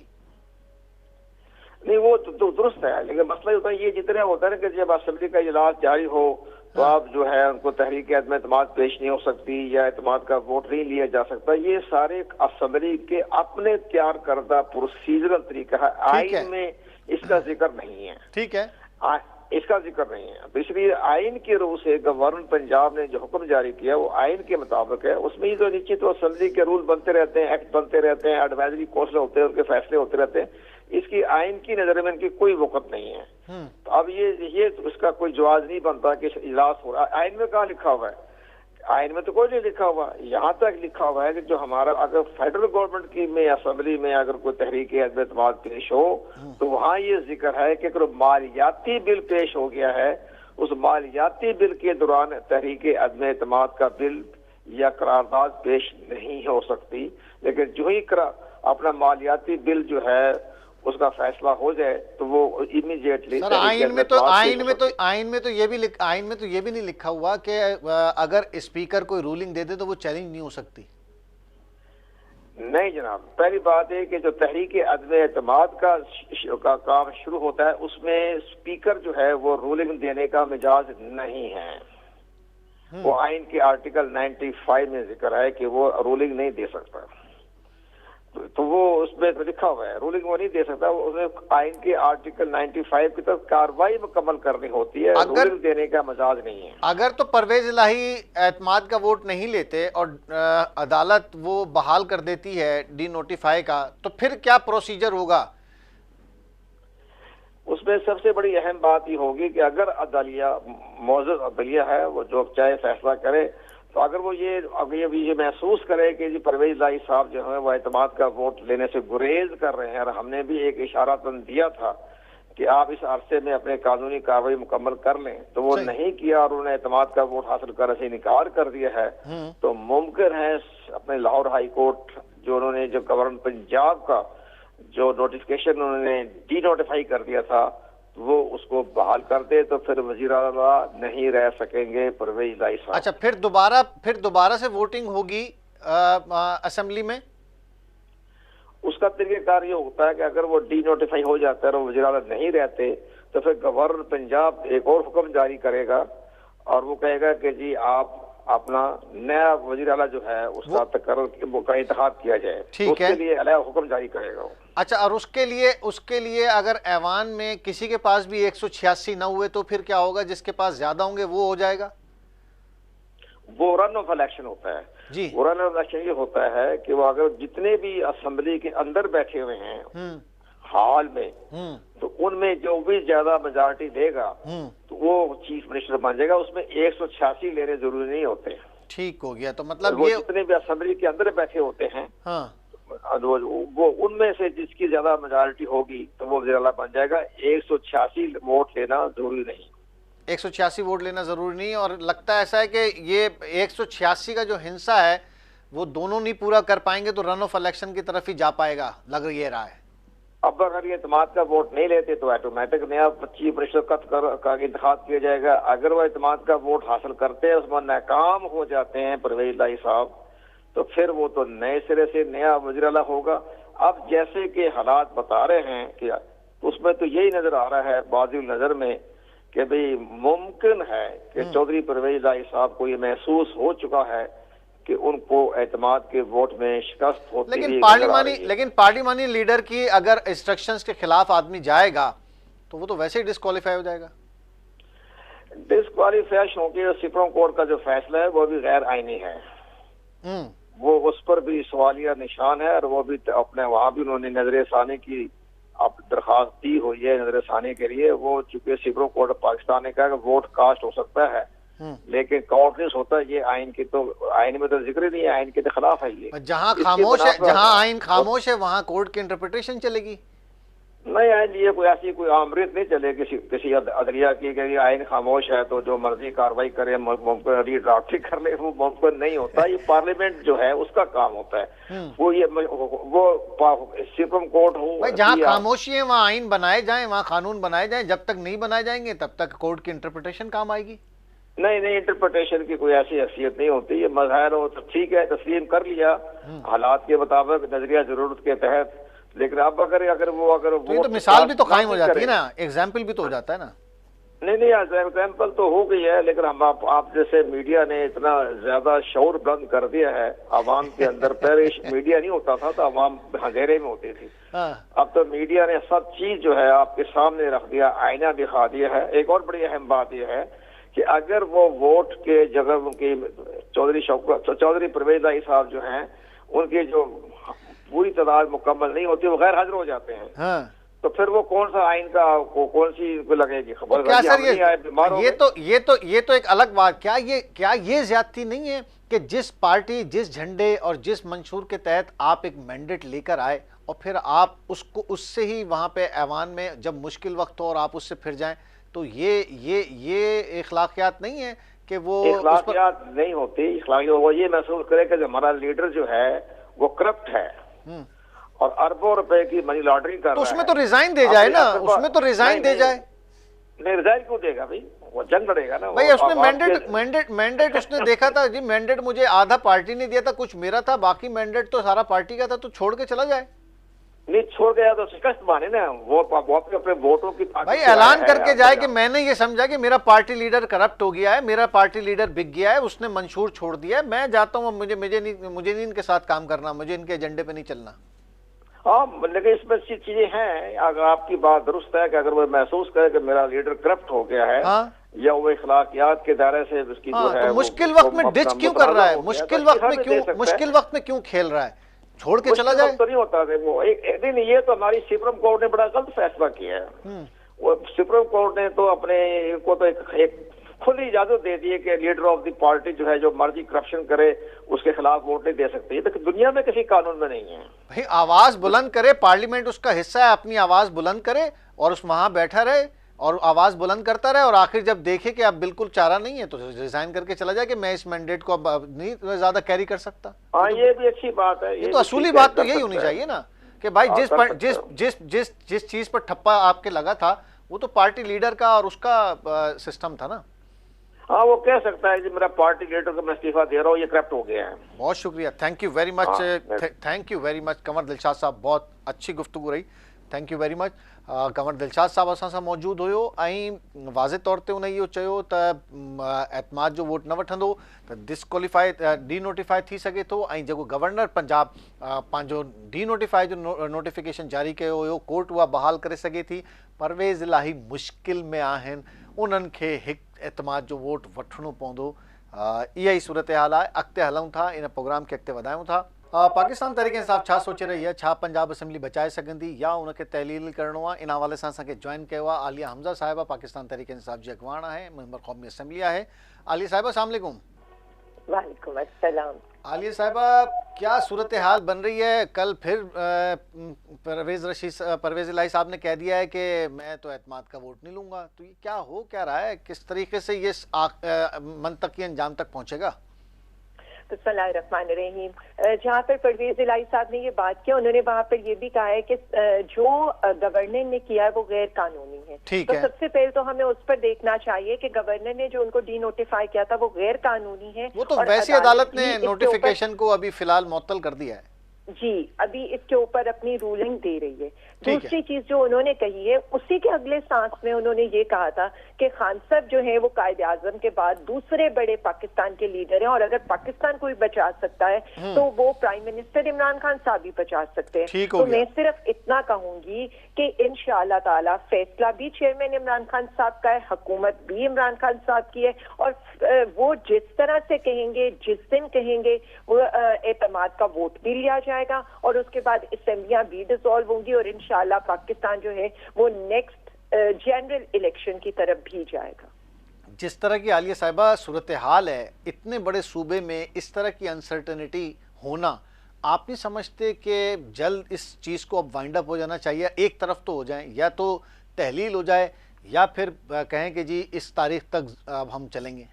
नहीं वो तो दुरुस्त है, लेकिन मसला होता है ये जितने होता है ना कि जब असेंबली का इजलास जारी हो तो आप जो है उनको तहरीक अदम एतमाद पेश नहीं हो सकती या एतमाद का वोट नहीं लिया जा सकता। ये सारे असेंबली के अपने तैयार करदा प्रोसीजरल तरीका है, आइन में इसका जिक्र नहीं है।
ठीक है,
इसका जिक्र नहीं है। तो इसलिए आइन के रूह से गवर्नर पंजाब ने जो हुक्म जारी किया वो आइन के मुताबिक है। उसमें जो नीचे तो असेंबली के रूल बनते रहते हैं, एक्ट बनते रहते हैं, एडवाइजरी कौंसिल होते हैं, उनके फैसले होते रहते हैं। इसकी आइन की नजर में इनकी कोई वक़्त नहीं है। तो अब ये उसका कोई जवाब नहीं बनता कि इजलास हो रहा है। आइन में कहाँ लिखा हुआ है? आइन में तो कोई नहीं लिखा हुआ। यहाँ तक लिखा हुआ है कि जो हमारा अगर फेडरल गवर्नमेंट की में असेंबली में अगर कोई तहरीक अदम एतमाद पेश हो तो वहाँ ये जिक्र है कि अगर मालियाती बिल पेश हो गया है, उस मालियाती बिल के दौरान तहरीक अदम एतमाद का बिल या करारदाद पेश नहीं हो सकती। लेकिन जो ही अपना मालियाती बिल जो है उसका फैसला हो जाए तो वो इमीडिएटली
आइन में तो ये भी नहीं लिखा हुआ कि अगर स्पीकर कोई रूलिंग दे दे तो वो चैलेंज नहीं हो सकती।
नहीं जनाब, पहली बात है कि जो तहरीक अदम एतमाद का काम शुरू होता है उसमें स्पीकर जो है वो रूलिंग देने का मिजाज नहीं है। वो आइन के आर्टिकल 95 में जिक्र है कि वो रूलिंग नहीं दे सकता। तो वो उसमें तो लिखा हुआ है रूलिंग वो नहीं दे सकता। उसमें आइन के आर्टिकल 95 की तरफ कार्रवाई मुकम्मल करनी होती है, रूलिंग देने का मजाज नहीं है।
अगर तो परवेज इलाही एतमाद का वोट नहीं लेते और अदालत वो बहाल कर देती है डी नोटिफाई का, तो फिर क्या प्रोसीजर होगा?
उसमें सबसे बड़ी अहम बात ये होगी कि अगर अदालिया मौजूद अदालिया है वो जो चाहे फैसला करे, तो अगर वो ये महसूस करे कि जी परवेज लाई साहब जो है वो एतमाद का वोट लेने से गुरेज कर रहे हैं, और हमने भी एक इशारा दिया था कि आप इस अरसे में अपने कानूनी कार्रवाई मुकम्मल कर लें, तो वो नहीं किया और उन्हें एतमाद का वोट हासिल करने से इनकार कर दिया है, तो मुमकिन है अपने लाहौर हाई कोर्ट जो उन्होंने जो गवर्नर पंजाब का जो नोटिफिकेशन उन्होंने डी नोटिफाई कर दिया था, वो उसको बहाल कर दे, तो फिर वजीर आला नहीं रह सकेंगे परवेज इलाही साहब।
अच्छा, फिर दोबारा से वोटिंग होगी असेंबली में?
उसका तरीकेकार ये होता है कि अगर वो डी नोटिफाई हो जाता है और वजीर आला नहीं रहते, तो फिर गवर्नर पंजाब एक और हुक्म जारी करेगा और वो कहेगा कि जी आप अपना नया वजीर आला जो है उसका तकर्रर का इंतखाब किया जाए।
ठीक
उसके
है।
लिए अलग हुक्म जारी करेगा वो।
अच्छा, और उसके लिए अगर ऐवान में किसी के पास भी 186 न हुए तो फिर क्या होगा? जिसके पास ज्यादा होंगे वो हो जाएगा?
वो रन ऑफ इलेक्शन होता है
जी।
वो रन ऑफ इलेक्शन ये होता है कि वो अगर जितने भी असेंबली के अंदर बैठे हुए हैं हाल में, तो उनमें जो भी ज्यादा मेजॉरिटी देगा तो वो चीफ मिनिस्टर बन जाएगा। उसमें 186 लेने जरूरी नहीं होते।
ठीक हो गया। तो मतलब
वो
ये
जितने भी असेंबली के अंदर बैठे होते हैं,
हाँ,
वो उनमें से जिसकी ज्यादा मेजॉरिटी होगी तो वो वज़ीर आला बन जाएगा। 186 वोट लेना जरूरी नहीं।
186 वोट लेना जरूरी नहीं। और लगता है ऐसा है कि ये 186 का जो हिस्सा है वो दोनों नहीं पूरा कर पाएंगे तो रन ऑफ इलेक्शन की तरफ ही जा पाएगा, लग ये रहा है।
अब अगर ये इत्तेमाद का वोट नहीं लेते तो ऑटोमेटिक नया चीफ मिनिस्टर का इंतखाब किया जाएगा। अगर वो इत्तेमाद का वोट हासिल करते हैं, उसमें नाकाम हो जाते हैं परवेज इलाही साहब, तो फिर वो तो नए सिरे से नया वज़ीर आला होगा। अब जैसे कि हालात बता रहे हैं कि उसमें तो यही नजर आ रहा है बाज़ी नजर में कि भाई मुमकिन है कि चौधरी परवेज इलाही साहब को ये महसूस हो चुका है कि उनको एतमाद के वोट में शिकस्त होती है।
लेकिन पार्लिमानी लीडर की अगर इंस्ट्रक्शंस के खिलाफ आदमी जाएगा तो वो तो वैसे ही डिस्क्वालीफाई हो जाएगा।
डिस्क्वालीफाई क्योंकि सुप्रीम कोर्ट का जो फैसला है वो भी गैर आईनी है। वो उस पर भी सवालिया निशान है और वो भी अपने वहां भी उन्होंने नजर सानी की अब दरखास्त दी हुई है नजर सानी के लिए। वो चूंकि सुप्रीम कोर्ट ऑफ पाकिस्तान ने कहा कि वोट कास्ट हो सकता है, लेकिन काउंटलेस होता है। ये आइन की तो आइन में तो जिक्र नहीं है, आइन के तो खिलाफ है ये।
जहां खामोश है, जहां आइन खामोश है वहां कोर्ट की इंटरप्रिटेशन चलेगी।
नहीं, आइन ये कोई ऐसी कोई आमरीत नहीं चले किसी अदलिया की कि आइन खामोश है तो जो मर्जी कार्रवाई करे, मुमकिन रीड्राफ्टिंग कर ले, वो मुमकिन नहीं होता। ये पार्लियामेंट जो है उसका काम होता है। वो सुप्रीम कोर्ट हो,
जहाँ खामोशी है वहाँ आइन बनाए जाए, वहाँ कानून बनाए जाए। जब तक नहीं बनाए जाएंगे तब तक कोर्ट की इंटरप्रिटेशन काम आएगी।
नहीं, इंटरप्रिटेशन की कोई ऐसी हैसियत नहीं होती। ये मज़ाहिर हो तो ठीक है, तस्लीम कर लिया हालात के मुताबिक, नजरिया जरूरत के तहत। लेकिन अब अगर वो
तो मिसाल भी तो कायम हो जाती है ना, एग्जाम्पल भी तो हो जाता है ना।
नहीं, एग्जाम्पल तो हो गई है, लेकिन हम आप जैसे मीडिया ने इतना ज्यादा शौर बुलंद कर दिया है आवाम के अंदर। पहले मीडिया नहीं होता था तो आवाम अंधेरे में होती थी। अब तो मीडिया ने सब चीज जो है आपके सामने रख दिया, आईना दिखा दिया है। एक और बड़ी अहम बात यह है कि अगर वो वोट के जगह उनकी चौधरी परवेज इलाही साहब जो हैं, उनकी जो पूरी तादाद मुकम्मल नहीं होती, वो गैर हाजिर हो जाते हैं। तो फिर वो कौन सा आइन का कौन सी लगेगी खबर?
क्या सर ये तो एक अलग बात। क्या ये ज्यादती नहीं है कि जिस पार्टी, जिस झंडे और जिस मंशूर के तहत आप एक मैंडेट लेकर आए और फिर आप उससे ही वहां पे ऐवान में जब मुश्किल वक्त हो और आप उससे फिर जाएं, तो ये इखलाकियात नहीं है कि वो
इखलाकियात नहीं होती। इखलाकियात वो ये महसूस करे कि हमारा लीडर जो है वो करप्ट है और अरबों रुपए की मनी लॉन्ड्रिंग कर रहा है।
तो उसमें तो रिजाइन दे जाए ना, उसमें तो रिजाइन दे जाए।
नहीं, रिजाइन क्यों देगा भाई? वो जंग लड़ेगा ना
भाई। उसने मैंडेट उसने देखा था जी, मैंडेट मुझे आधा पार्टी ने दिया था, कुछ मेरा था, बाकी मैंडेट तो सारा पार्टी का था, तो छोड़ के चला जाए।
नहीं, छोड़ गया तो शिकस्त माने ना वो अपने वोटों की।
भाई ऐलान करके जाए कि मैंने ये समझा कि मेरा पार्टी लीडर करप्ट हो गया है, मेरा पार्टी लीडर बिक गया है, उसने मंशूर छोड़ दिया है, मैं जाता हूँ, मुझे नहीं इनके साथ काम करना, मुझे इनके एजेंडे पे नहीं चलना।
हाँ, लेकिन इसमें चीजें हैं। अगर आपकी बात दुरुस्त है कि अगर वो महसूस करे कि मेरा लीडर करप्ट हो गया है, या वो इखलाकियात के दायरे से उसकी जो है,
तो मुश्किल वक्त में डिच क्यों कर रहा है? मुश्किल वक्त में क्यों खेल रहा है? छोड़ के चला जाए।
तो नहीं होता है वो। एक दिन ये तो हमारी सुप्रीम कोर्ट ने बड़ा गलत फैसला किया है। वो सुप्रीम कोर्ट ने तो अपने को तो एक खुली इजाजत दे दी है कि लीडर ऑफ द पार्टी जो है जो मर्जी करप्शन करे उसके खिलाफ वोट नहीं दे सकती। लेकिन दुनिया में किसी कानून में नहीं है।
भाई आवाज बुलंद करे, पार्लियामेंट उसका हिस्सा है, अपनी आवाज बुलंद करे और उस वहां बैठा रहे और आवाज बुलंद करता रहे, और आखिर जब देखे कि अब बिल्कुल चारा नहीं है तो रिजाइन करके चला जाए कि मैं इस मैंडेट को अब नहीं ज्यादा कैरी कर सकता।
हाँ, ये भी अच्छी बात है।
ये तो असूली बात तो यही होनी चाहिए ना कि भाई जिस चीज पर ठप्पा आपके लगा था वो तो पार्टी लीडर का और उसका सिस्टम था ना।
हाँ, वो कह सकता है कि मेरा पार्टी लीडर को मैं इस्तीफा दे रहा हूँ, ये करप्ट हो गया है।
बहुत शुक्रिया, thank you very much, thank you very much Kanwar Dilshad साहब, बहुत अच्छी गुफ्तगू रही, thank you very much. Kanwar Dilshad साहब असां सां मौजूद हुयो ऐं वाज़े तौर ते उन इहो चयो त एतमाद जो वोट न वठंदो त डिस्क्वालीफाई डीनोटिफाई थी सघे थो, ऐं जेको गवर्नर पंजाब पंहिंजो डीनोटिफाई जो नोटिफिकेशन जारी कयो हुयो, कोर्ट उहा बहाल करे सघे थी। परवेज़ इलाही मुश्किल में आहिनि, उन्हनि खे हिकु एतमाद जो वोट वठिणो पवंदो। इहा ई सूरत हाल आहे। अॻिते हलूं था, इन प्रोग्राम खे अॻिते वधायूं था। पाकिस्तान तहरीक इंसाफ़ छा सोचे रही आहे, छा पंजाब असेंबली बचाए सघंदी या उनखे तहलील करिणो आहे, इन हवाले सां असांखे जॉइन कयो आहे आलिया हमज़ा साहिबा, पाकिस्तान तहरीक इंसाफ़ जी अॻवान आहे, मेंबर क़ौमी असेंबली आहे। आलिया साहिबा अस्सलाम वालेकुम।
वालेकुम अस्सलाम।
आलिया साहिबा, क्या सूरत हाल बन रही है? कल फिर परवेज़ इलाही साहब ने कह दिया है कि मैं तो एतमाद का वोट नहीं लूंगा, तो ये क्या रहा है, किस तरीके से ये मंतकी अंजाम तक पहुंचेगा?
बिस्मिल्लाहिर्रहमानिर्रहीम। जहाँ पर परवेज इलाही साहब ने ये बात की, उन्होंने वहाँ पर ये भी कहा है कि जो गवर्नर ने किया है वो गैर कानूनी है। तो सबसे पहले तो हमें उस पर देखना चाहिए कि गवर्नर ने जो उनको डी नोटिफाई किया था वो गैर कानूनी है।
वो तो वैसी अदालत ने नोटिफिकेशन को अभी फिलहाल मुअत्तल कर दिया है
जी, अभी इसके ऊपर अपनी रूलिंग दे रही है। दूसरी चीज जो उन्होंने कही है, उसी के अगले सांस में उन्होंने ये कहा था कि खान साहब जो है वो कायदे आजम के बाद दूसरे बड़े पाकिस्तान के लीडर हैं, और अगर पाकिस्तान कोई बचा सकता है तो वो प्राइम मिनिस्टर इमरान खान साहब भी बचा सकते हैं। तो मैं सिर्फ इतना कहूंगी कि इंशाअल्लाह ताला फैसला भी चेयरमैन इमरान खान साहब का है, हुकूमत भी इमरान खान साहब की है, और वो जिस तरह से कहेंगे, जिस दिन कहेंगे, वो एतमाद का वोट भी लिया जाएगा और उसके बाद असेंबलियां भी डिसॉल्व होंगी और इंशाअल्लाह पाकिस्तान जो है वो नेक्स्ट जनरल इलेक्शन की तरफ भी जाएगा।
जिस तरह की आलिया साहिबा सूरत हाल है, इतने बड़े सूबे में इस तरह की अनसर्टेनिटी होना, आप नहीं समझते कि जल्द इस चीज़ को अब वाइंड अप हो जाना चाहिए? एक तरफ तो हो जाए, या तो तहलील हो जाए या फिर कहें कि जी इस तारीख तक अब हम चलेंगे।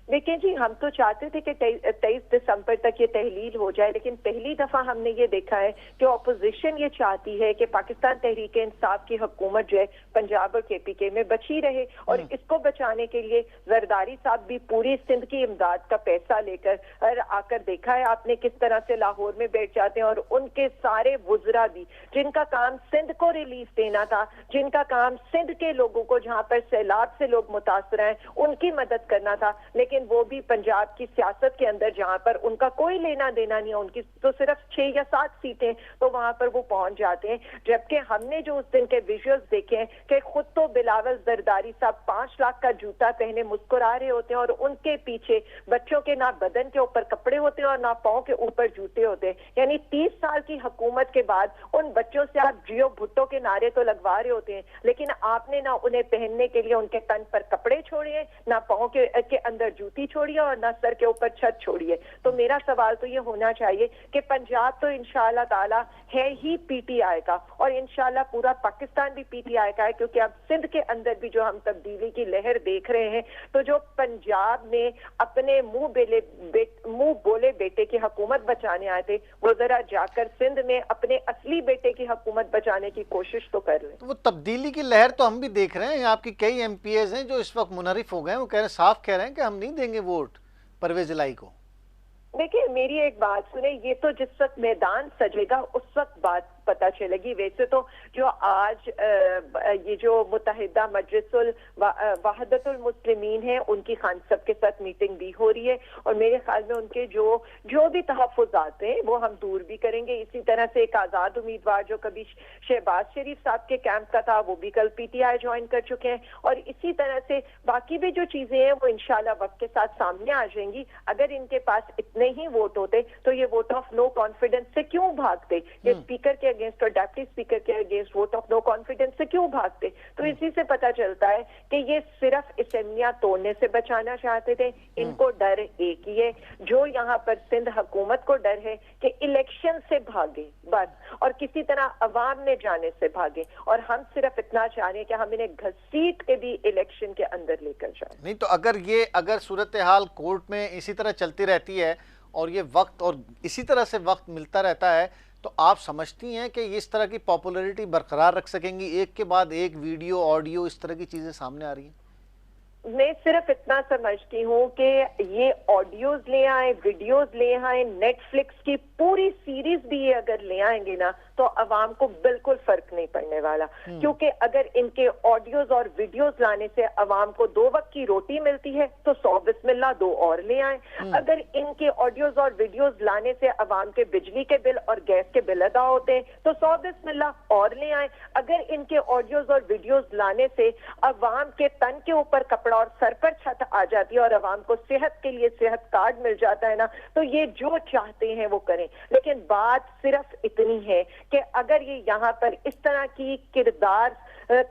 देखिए जी, हम तो चाहते थे कि 23 दिसंबर तक ये तहलील हो जाए, लेकिन पहली दफा हमने ये देखा है कि ऑपोजिशन ये चाहती है कि पाकिस्तान तहरीक इंसाफ की हुकूमत जो है पंजाब और KPK में बची रहे, और इसको बचाने के लिए जरदारी साहब भी पूरी सिंध की इमदाद का पैसा लेकर आकर देखा है आपने किस तरह से लाहौर में बैठ जाते हैं, और उनके सारे वुजरा भी जिनका काम सिंध को रिलीफ देना था, जिनका काम सिंध के लोगों को जहाँ पर सैलाब से लोग मुतासर हैं उनकी मदद करना था, लेकिन वो भी पंजाब की सियासत के अंदर जहां पर उनका कोई लेना देना नहीं है, उनकी तो सिर्फ 6 या 7 सीटें, तो वहां पर वो पहुंच जाते हैं। जबकि हमने जो उस दिन के विजुअल्स देखे हैं कि खुद तो बिलावल जरदारी साहब 5 लाख का जूता पहने मुस्कुरा रहे होते हैं, और उनके पीछे बच्चों के ना बदन के ऊपर कपड़े होते हैं और ना पाँव के ऊपर जूते होते हैं। यानी 30 साल की हुकूमत के बाद उन बच्चों से आप जियो भुट्टो के नारे तो लगवा रहे होते हैं, लेकिन आपने ना उन्हें पहनने के लिए उनके तन पर कपड़े छोड़े, ना पाँव के अंदर जूती छोड़िए और ना सर के ऊपर छत छोड़िए। तो मेरा सवाल तो ये होना चाहिए कि पंजाब तो इंशाअल्लाह ताला है ही PTI का, और इंशाअल्लाह पूरा पाकिस्तान भी PTI का है, क्योंकि अब सिंध के अंदर भी जो हम तब्दीली की लहर देख रहे हैं, तो जो पंजाब में अपने मुंह बोले बेटे की हुकूमत बचाने आए थे, वो जरा जाकर सिंध में अपने असली बेटे की हुकूमत बचाने की कोशिश तो कर लें।
तो वो तब्दीली की लहर तो हम भी देख रहे हैं, आपकी कई MPs हैं जो इस वक्त मुनहरिफ हो गए हैं, वो साफ कह रहे हैं कि हम नहीं देंगे वोट परवेज इलाही को।
देखिए, मेरी एक बात सुने, ये तो जिस वक्त मैदान सजेगा उस वक्त बात पता चलेगी। वैसे तो जो आज ये जो मुत्तहिदा मजलिसुल वहदतुल मुस्लिमीन है, उनकी खान साहब के साथ मीटिंग भी हो रही है, और मेरे ख्याल में उनके जो भी तहफ़्फ़ुज़ात हैं वो हम दूर भी करेंगे। इसी तरह से एक आज़ाद उम्मीदवार जो कभी शहबाज शरीफ साहब के कैंप का था, वो भी कल PTI ज्वाइन कर चुके हैं, और इसी तरह से बाकी भी जो चीजें हैं वो इंशाल्लाह वक्त के साथ सामने आ जाएंगी। अगर इनके पास इतने ही वोट होते तो ये वोट ऑफ नो कॉन्फिडेंस से क्यों भागते, ये स्पीकर के अगेंस्ट और डिप्टी स्पीकर के against vote of no confidence से क्यों भागते? तो इसी से पता चलता है कि ये सिर्फ असेंबलियां तोड़ने से बचाना चाहते थे। इनको डर एक ही है, जो यहाँ पर सिंध हुकूमत को डर है कि इलेक्शन से भागे बस, और किसी तरह अवाम में जाने से भागे, और हम सिर्फ इतना चाह रहे हैं कि हम इन्हें घसीट के भी इलेक्शन के अंदर लेकर जाए।
नहीं तो अगर सूरत हाल कोर्ट में इसी तरह चलती रहती है और ये वक्त और इसी तरह से वक्त मिलता रहता है, तो आप समझती हैं कि इस तरह की पॉपुलैरिटी बरकरार रख सकेंगी? एक के बाद एक वीडियो, ऑडियो, इस तरह की चीजें सामने आ रही हैं।
मैं सिर्फ इतना समझती हूँ कि ये ऑडियोज ले आए, वीडियोज ले आए, नेटफ्लिक्स की पूरी सीरीज भी ये अगर ले आएंगे ना तो अवाम को बिल्कुल फर्क नहीं पड़ने वाला, क्योंकि अगर इनके ऑडियोज और वीडियोज लाने से अवाम को 2 वक्त की रोटी मिलती है तो 100 बिस्मिल्लाह 2 और ले आए। अगर इनके ऑडियोज और वीडियोज लाने से अवाम के बिजली के बिल और गैस के बिल अदा होते हैं तो 100 बिस्मिल्लाह और ले आए। अगर इनके ऑडियोज और वीडियोज लाने से अवाम के तन के ऊपर कपड़ा और सर पर छत आ जाती है और अवाम को सेहत के लिए सेहत कार्ड मिल जाता है ना, तो ये जो चाहते हैं वो करें। लेकिन बात सिर्फ इतनी है कि अगर ये यहाँ पर इस तरह की किरदार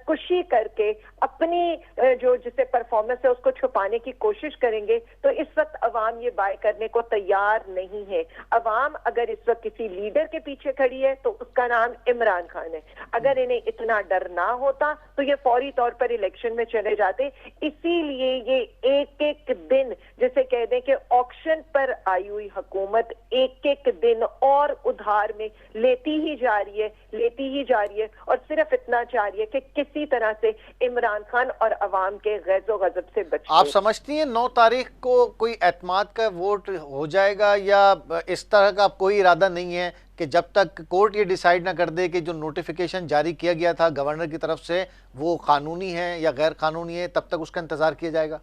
कुशी करके अपनी जो जिसे परफॉर्मेंस है उसको छुपाने की कोशिश करेंगे तो इस वक्त अवाम ये बाय करने को तैयार नहीं है। अवाम अगर इस वक्त किसी लीडर के पीछे खड़ी है तो उसका नाम इमरान खान है। अगर इन्हें इतना डर ना होता तो ये फौरी तौर पर इलेक्शन में चले जाते। इसीलिए ये एक एक दिन, जिसे कह दें कि ऑक्शन पर आई हुई हुकूमत, एक एक दिन और उधार में लेती ही जा रही है और सिर्फ इतना चाह रही है कि किसी तरह से इमरान खान और अवाम के गैज़ो गज़ब से बचे।
आप समझती हैं 9 तारीख को कोई एतमाद का वोट हो जाएगा, या इस तरह का कोई इरादा नहीं है कि जब तक कोर्ट ये डिसाइड ना कर दे कि जो नोटिफिकेशन जारी किया गया था गवर्नर की तरफ से वो कानूनी है या गैर कानूनी है, तब तक उसका इंतजार किया जाएगा?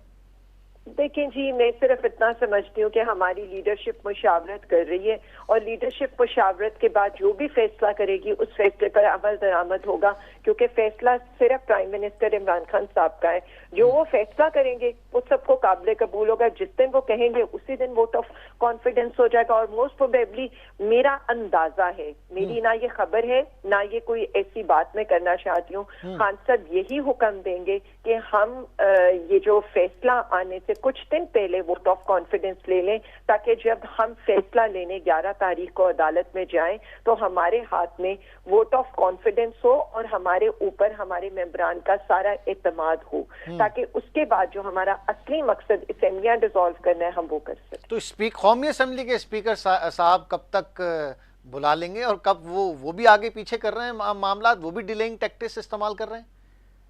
देखें जी, मैं सिर्फ इतना समझती हूँ कि हमारी लीडरशिप मुशावरत कर रही है और लीडरशिप मुशावरत के बाद जो भी फैसला करेगी उस फैसले पर अमल दरामद होगा, क्योंकि फैसला सिर्फ प्राइम मिनिस्टर इमरान खान साहब का है। जो वो फैसला करेंगे वो सबको काबिल कबूल होगा। जिस दिन वो कहेंगे उसी दिन वोट ऑफ कॉन्फिडेंस हो जाएगा। और मोस्ट प्रोबेबली मेरा अंदाजा है, मेरी ना ये खबर है ना ये कोई ऐसी बात मैं करना चाहती हूँ, खान साहब यही हुक्म देंगे कि हम ये जो फैसला आने से कुछ दिन पहले वोट ऑफ कॉन्फिडेंस ले लें, ताकि जब हम फैसला लेने 11 तारीख को अदालत में जाएं तो हमारे हाथ में वोट ऑफ कॉन्फिडेंस हो और हमारे ऊपर हमारे मेंबरान का सारा एतमाद हो, ताकि उसके बाद जो हमारा असली मकसद असेंबलियां डिसॉल्व करना है हम वो कर सकें।
तो कौमी असेंबली के स्पीकर साहब कब तक बुला लेंगे और कब वो भी आगे पीछे कर रहे हैं मामला, वो भी डिलेइंग टैक्टिक्स इस्तेमाल कर रहे हैं?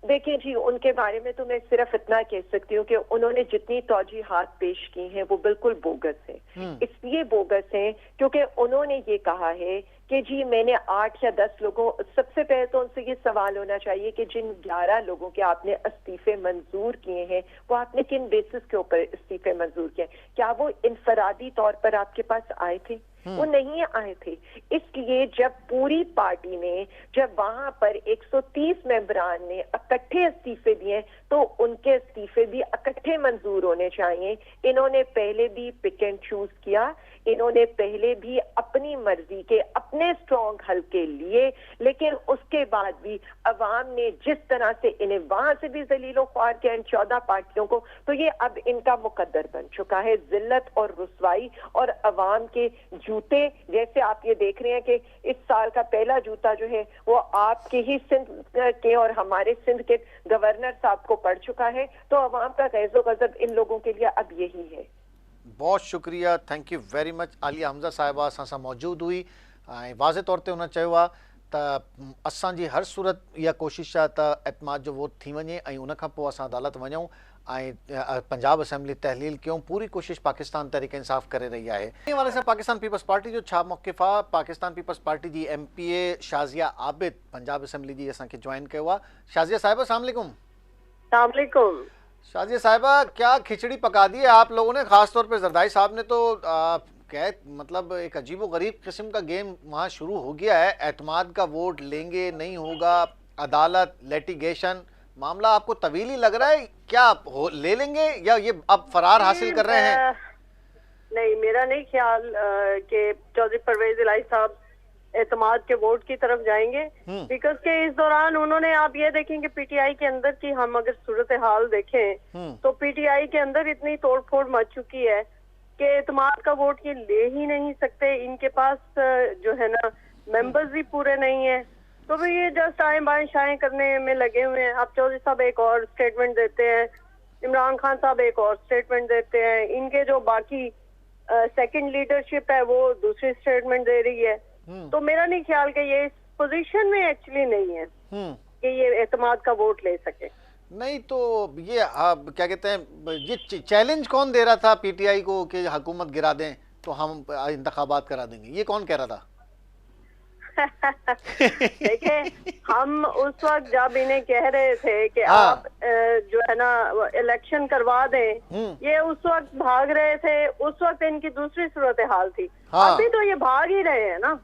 देखिए जी, उनके बारे में तो मैं सिर्फ इतना कह सकती हूँ कि उन्होंने जितनी तौजीहात पेश की हैं वो बिल्कुल बोगस है। इसलिए बोगस है क्योंकि उन्होंने ये कहा है कि जी मैंने 8 या 10 लोगों, सबसे पहले तो उनसे ये सवाल होना चाहिए कि जिन 11 लोगों के आपने इस्तीफे मंजूर किए हैं वो आपने किन बेसिस के ऊपर इस्तीफे मंजूर किए? क्या वो इनफरादी तौर पर आपके पास आए थे? वो नहीं आए थे। इसलिए जब पूरी पार्टी ने, जब वहां पर 130 मेंबरान ने इकट्ठे इस्तीफे दिए तो उनके इस्तीफे भी इकट्ठे मंजूर होने चाहिए। इन्होंने पहले भी पिक एंड चूज किया, इन्होंने पहले भी अपनी मर्जी के अपने स्ट्रॉन्ग हल्के लिए, लेकिन उसके बाद भी अवाम ने जिस तरह से इन्हें वहां से भी जलीलो ख्वार किया इन 14 पार्टियों को, तो ये अब इनका मुकद्दर बन चुका है। जिल्लत और रुसवाई और अवाम के जूते, जैसे आप ये देख रहे हैं कि इस साल का पहला जूता जो है वो आपके ही सिंध के और हमारे सिंध के गवर्नर साहब को पड़ चुका है। तो अवाम का गैज़ो गज़ब इन लोगों के लिए अब यही है।
बहुत शुक्रिया, thank you very much. Alia Hamza साहिबा असां मौजूद हुई। वाज़े तौर ते हुन चयो आहे त असांजी हर सूरत इहा कोशिशि आहे त एतमाद जो वोट थी वञे ऐं उन खां पोइ असां अदालत वञूं ऐं पंजाब असेंबली तहलील कयूं। पूरी कोशिशि पाकिस्तान तहरीक इंसाफ़ करे रही आहे। इन वाले सां पाकिस्तान पीपल्स पार्टी जो छा मौक़िफ़ आहे? पाकिस्तान पीपल्स पार्टी जी MPA शाज़िया आबिद पंजाब असेंबली जी असांखे जॉइन कयो आहे। शाज़िया साहिबा अस्सलाम वालेकुम।
अस्सलाम वालेकुम।
शाज़िया साहिबा, क्या खिचड़ी पका दी है आप लोगों ने? ख़ास तौर पे जरदाई साहब ने तो क्या मतलब एक अजीबो गरीब किस्म का गेम वहाँ शुरू हो गया है। एतमाद का वोट लेंगे, नहीं होगा, अदालत, लिटिगेशन, मामला आपको तवील ही लग रहा है? क्या ले लेंगे या ये अब फरार हासिल कर रहे हैं?
नहीं, मेरा नहीं ख्याल कि चौधरी परवेज इलाही साहब एतमाद के वोट की तरफ जाएंगे, बिकॉज के इस दौरान उन्होंने, आप ये देखेंगे PTI के अंदर की हम अगर सूरत हाल देखें तो PTI के अंदर इतनी तोड़ फोड़ मच चुकी है कि एतमाद का वोट ये ले ही नहीं सकते। इनके पास जो है ना मेंबर्स भी पूरे नहीं है, तो भी ये जस्ट आए बाएं शाएं करने में लगे हुए हैं। अब चौधरी साहब एक और स्टेटमेंट देते हैं, इमरान खान साहब एक और स्टेटमेंट देते हैं, इनके जो बाकी सेकंड लीडरशिप है वो दूसरी स्टेटमेंट दे रही है। तो मेरा नहीं ख्याल कि ये इस पोजीशन में एक्चुअली नहीं है कि ये एतमाद का वोट ले सके।
नहीं तो ये क्या कहते हैं, ये चैलेंज कौन दे रहा था पीटीआई को कि हुकूमत गिरा दें तो हम इंतखाबात करा देंगे, ये कौन कह रहा था?
देखिए, हम उस वक्त जब इन्हें कह रहे थे कि आप जो है ना इलेक्शन करवा दें, ये उस वक्त भाग रहे थे, उस वक्त इनकी दूसरी सूरत हाल थी। अभी तो ये भाग ही रहे हैं ना।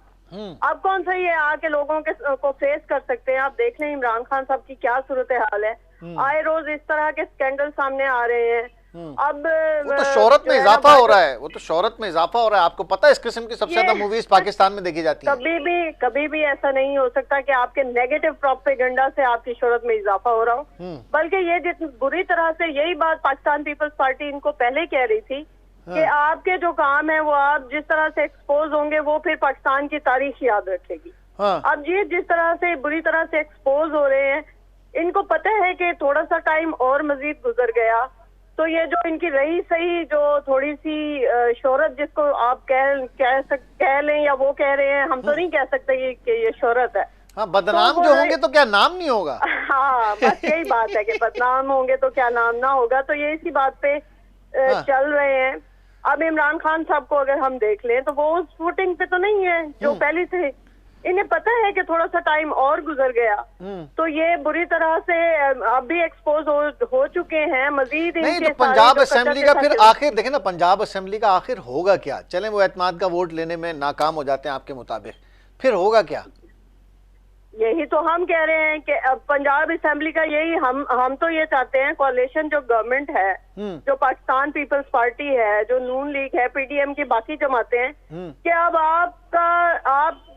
अब कौन सा ये आके लोगों को फेस कर सकते हैं? आप देख लें इमरान खान साहब की क्या सूरत हाल है, आए रोज इस तरह के स्कैंडल सामने आ रहे हैं। अब
वो तो शोहरत में इजाफा हो रहा है, वो तो शोहरत में इजाफा हो रहा है। आपको पता है इस किस्म की सबसे ज्यादा मूवीज पाकिस्तान में देखी जाती है।
कभी भी ऐसा नहीं हो सकता कि आपके नेगेटिव प्रोपेगेंडा से आपकी शोहरत में इजाफा हो रहा हो, बल्कि ये जितनी बुरी तरह से यही बात पाकिस्तान पीपल्स पार्टी इनको पहले कह रही थी कि आपके जो काम है वो आप जिस तरह से एक्सपोज होंगे वो फिर पाकिस्तान की तारीख याद रखेगी। अब ये जिस तरह से बुरी तरह से एक्सपोज हो रहे हैं, इनको पता है कि थोड़ा सा टाइम और मजीद गुजर गया तो ये जो इनकी रही सही जो थोड़ी सी शोहरत जिसको आप कह लें या वो कह रहे हैं, हम तो नहीं कह सकते कि ये शोहरत है।
हाँ, बदनाम तो जो होंगे तो क्या नाम नहीं होगा।
हाँ, बस यही बात है कि बदनाम होंगे तो क्या नाम ना होगा। तो ये इसी बात पे चल रहे हैं। अब इमरान खान साहब को अगर हम देख लें तो वो उस फुटिंग पे तो नहीं है जो पहले थे। इन्हें पता है कि थोड़ा सा टाइम और गुजर गया तो ये बुरी तरह से अब भी एक्सपोज हो चुके हैं। मजीद
नहीं तो पंजाब असेंबली का फिर आखिर देखें ना, पंजाब असेंबली का आखिर होगा क्या? चलें वो एतमाद का वोट लेने में नाकाम हो जाते हैं आपके मुताबिक, फिर होगा क्या?
यही तो हम कह रहे हैं कि अब पंजाब असेंबली का यही हम तो ये चाहते हैं कोalition जो गवर्नमेंट है, जो पाकिस्तान पीपल्स पार्टी है, जो नून लीग है, पीडीएम की बाकी जमातें हैं, कि अब आप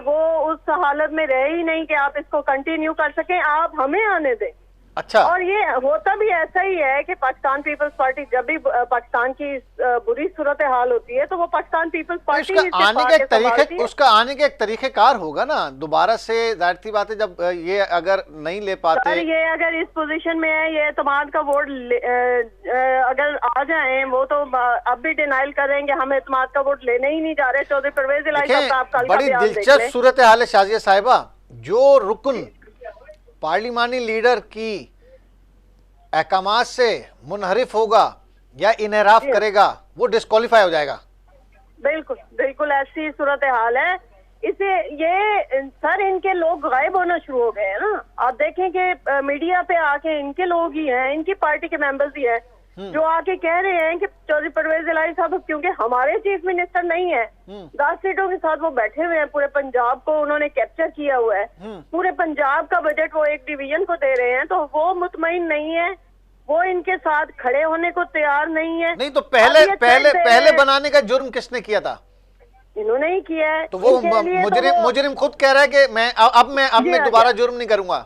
वो उस हालत में रहे ही नहीं कि आप इसको कंटिन्यू कर सकें, आप हमें आने दें।
अच्छा,
और ये होता भी ऐसा ही है कि पाकिस्तान पीपल्स पार्टी जब भी पाकिस्तान की बुरी सूरत हाल होती है तो वो पाकिस्तान पीपल्स पार्टी
उसका आने का एक तरीकेकार होगा ना दोबारा से। जाहिर सी बात है जब ये अगर नहीं ले पाते,
ये अगर इस पोजीशन में है, ये एतमाद का वोट अगर आ जाए, वो तो अब भी डिनाइल करेंगे हम एतमाद का वोट लेने ही नहीं जा रहे। चौधरी परवेज इलाही साहब का
बड़ी दिलचस्प सूरत हाल है शाजिया साहिबा। जो रुकन पार्लिमानी लीडर की अहकामात से मुनहरिफ होगा या इनहराफ करेगा वो डिस्क्वालीफाई हो जाएगा।
बिल्कुल बिल्कुल ऐसी सूरत हाल है। इसे ये सर इनके लोग गायब होना शुरू हो गए हैं ना। आप देखें कि मीडिया पे आके इनके लोग ही हैं, इनकी पार्टी के मेंबर्स ही हैं जो आके कह रहे हैं कि चौधरी परवेज इलाही साहब क्योंकि हमारे चीफ मिनिस्टर नहीं है, 10 सीटों के साथ वो बैठे हुए हैं, पूरे पंजाब को उन्होंने कैप्चर किया हुआ है, पूरे पंजाब का बजट वो एक डिवीजन को दे रहे हैं, तो वो मुतमईन नहीं है, वो इनके साथ खड़े होने को तैयार नहीं है।
नहीं तो पहले बनाने का जुर्म किसने किया था?
इन्होंने ही किया है।
तो वो मुजरिम खुद कह रहा है कि मैं दोबारा जुर्म नहीं करूंगा।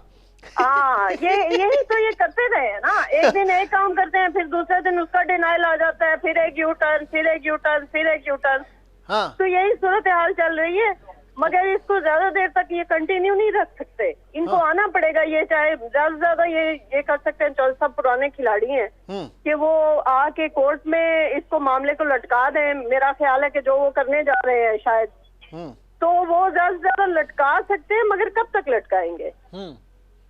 हाँ, यही तो ये करते रहे हैं ना। एक दिन एक काम करते हैं, फिर दूसरे दिन उसका डिनाइल आ जाता है, फिर एक यू टर्न, फिर एक यू टर्न, फिर एक यू टर्न।
हाँ।
तो यही सूरत हाल चल रही है। मगर इसको ज्यादा देर तक ये कंटिन्यू नहीं रख सकते, इनको आना पड़ेगा। ये चाहे ज्यादा से ज्यादा ये कर सकते हैं, चौधरी साहब पुराने खिलाड़ी हैं, कि वो आके कोर्ट में इसको मामले को लटका दें। मेरा ख्याल है कि जो वो करने जा रहे हैं शायद, तो वो ज्यादा से ज्यादा लटका सकते हैं, मगर कब तक लटकाएंगे?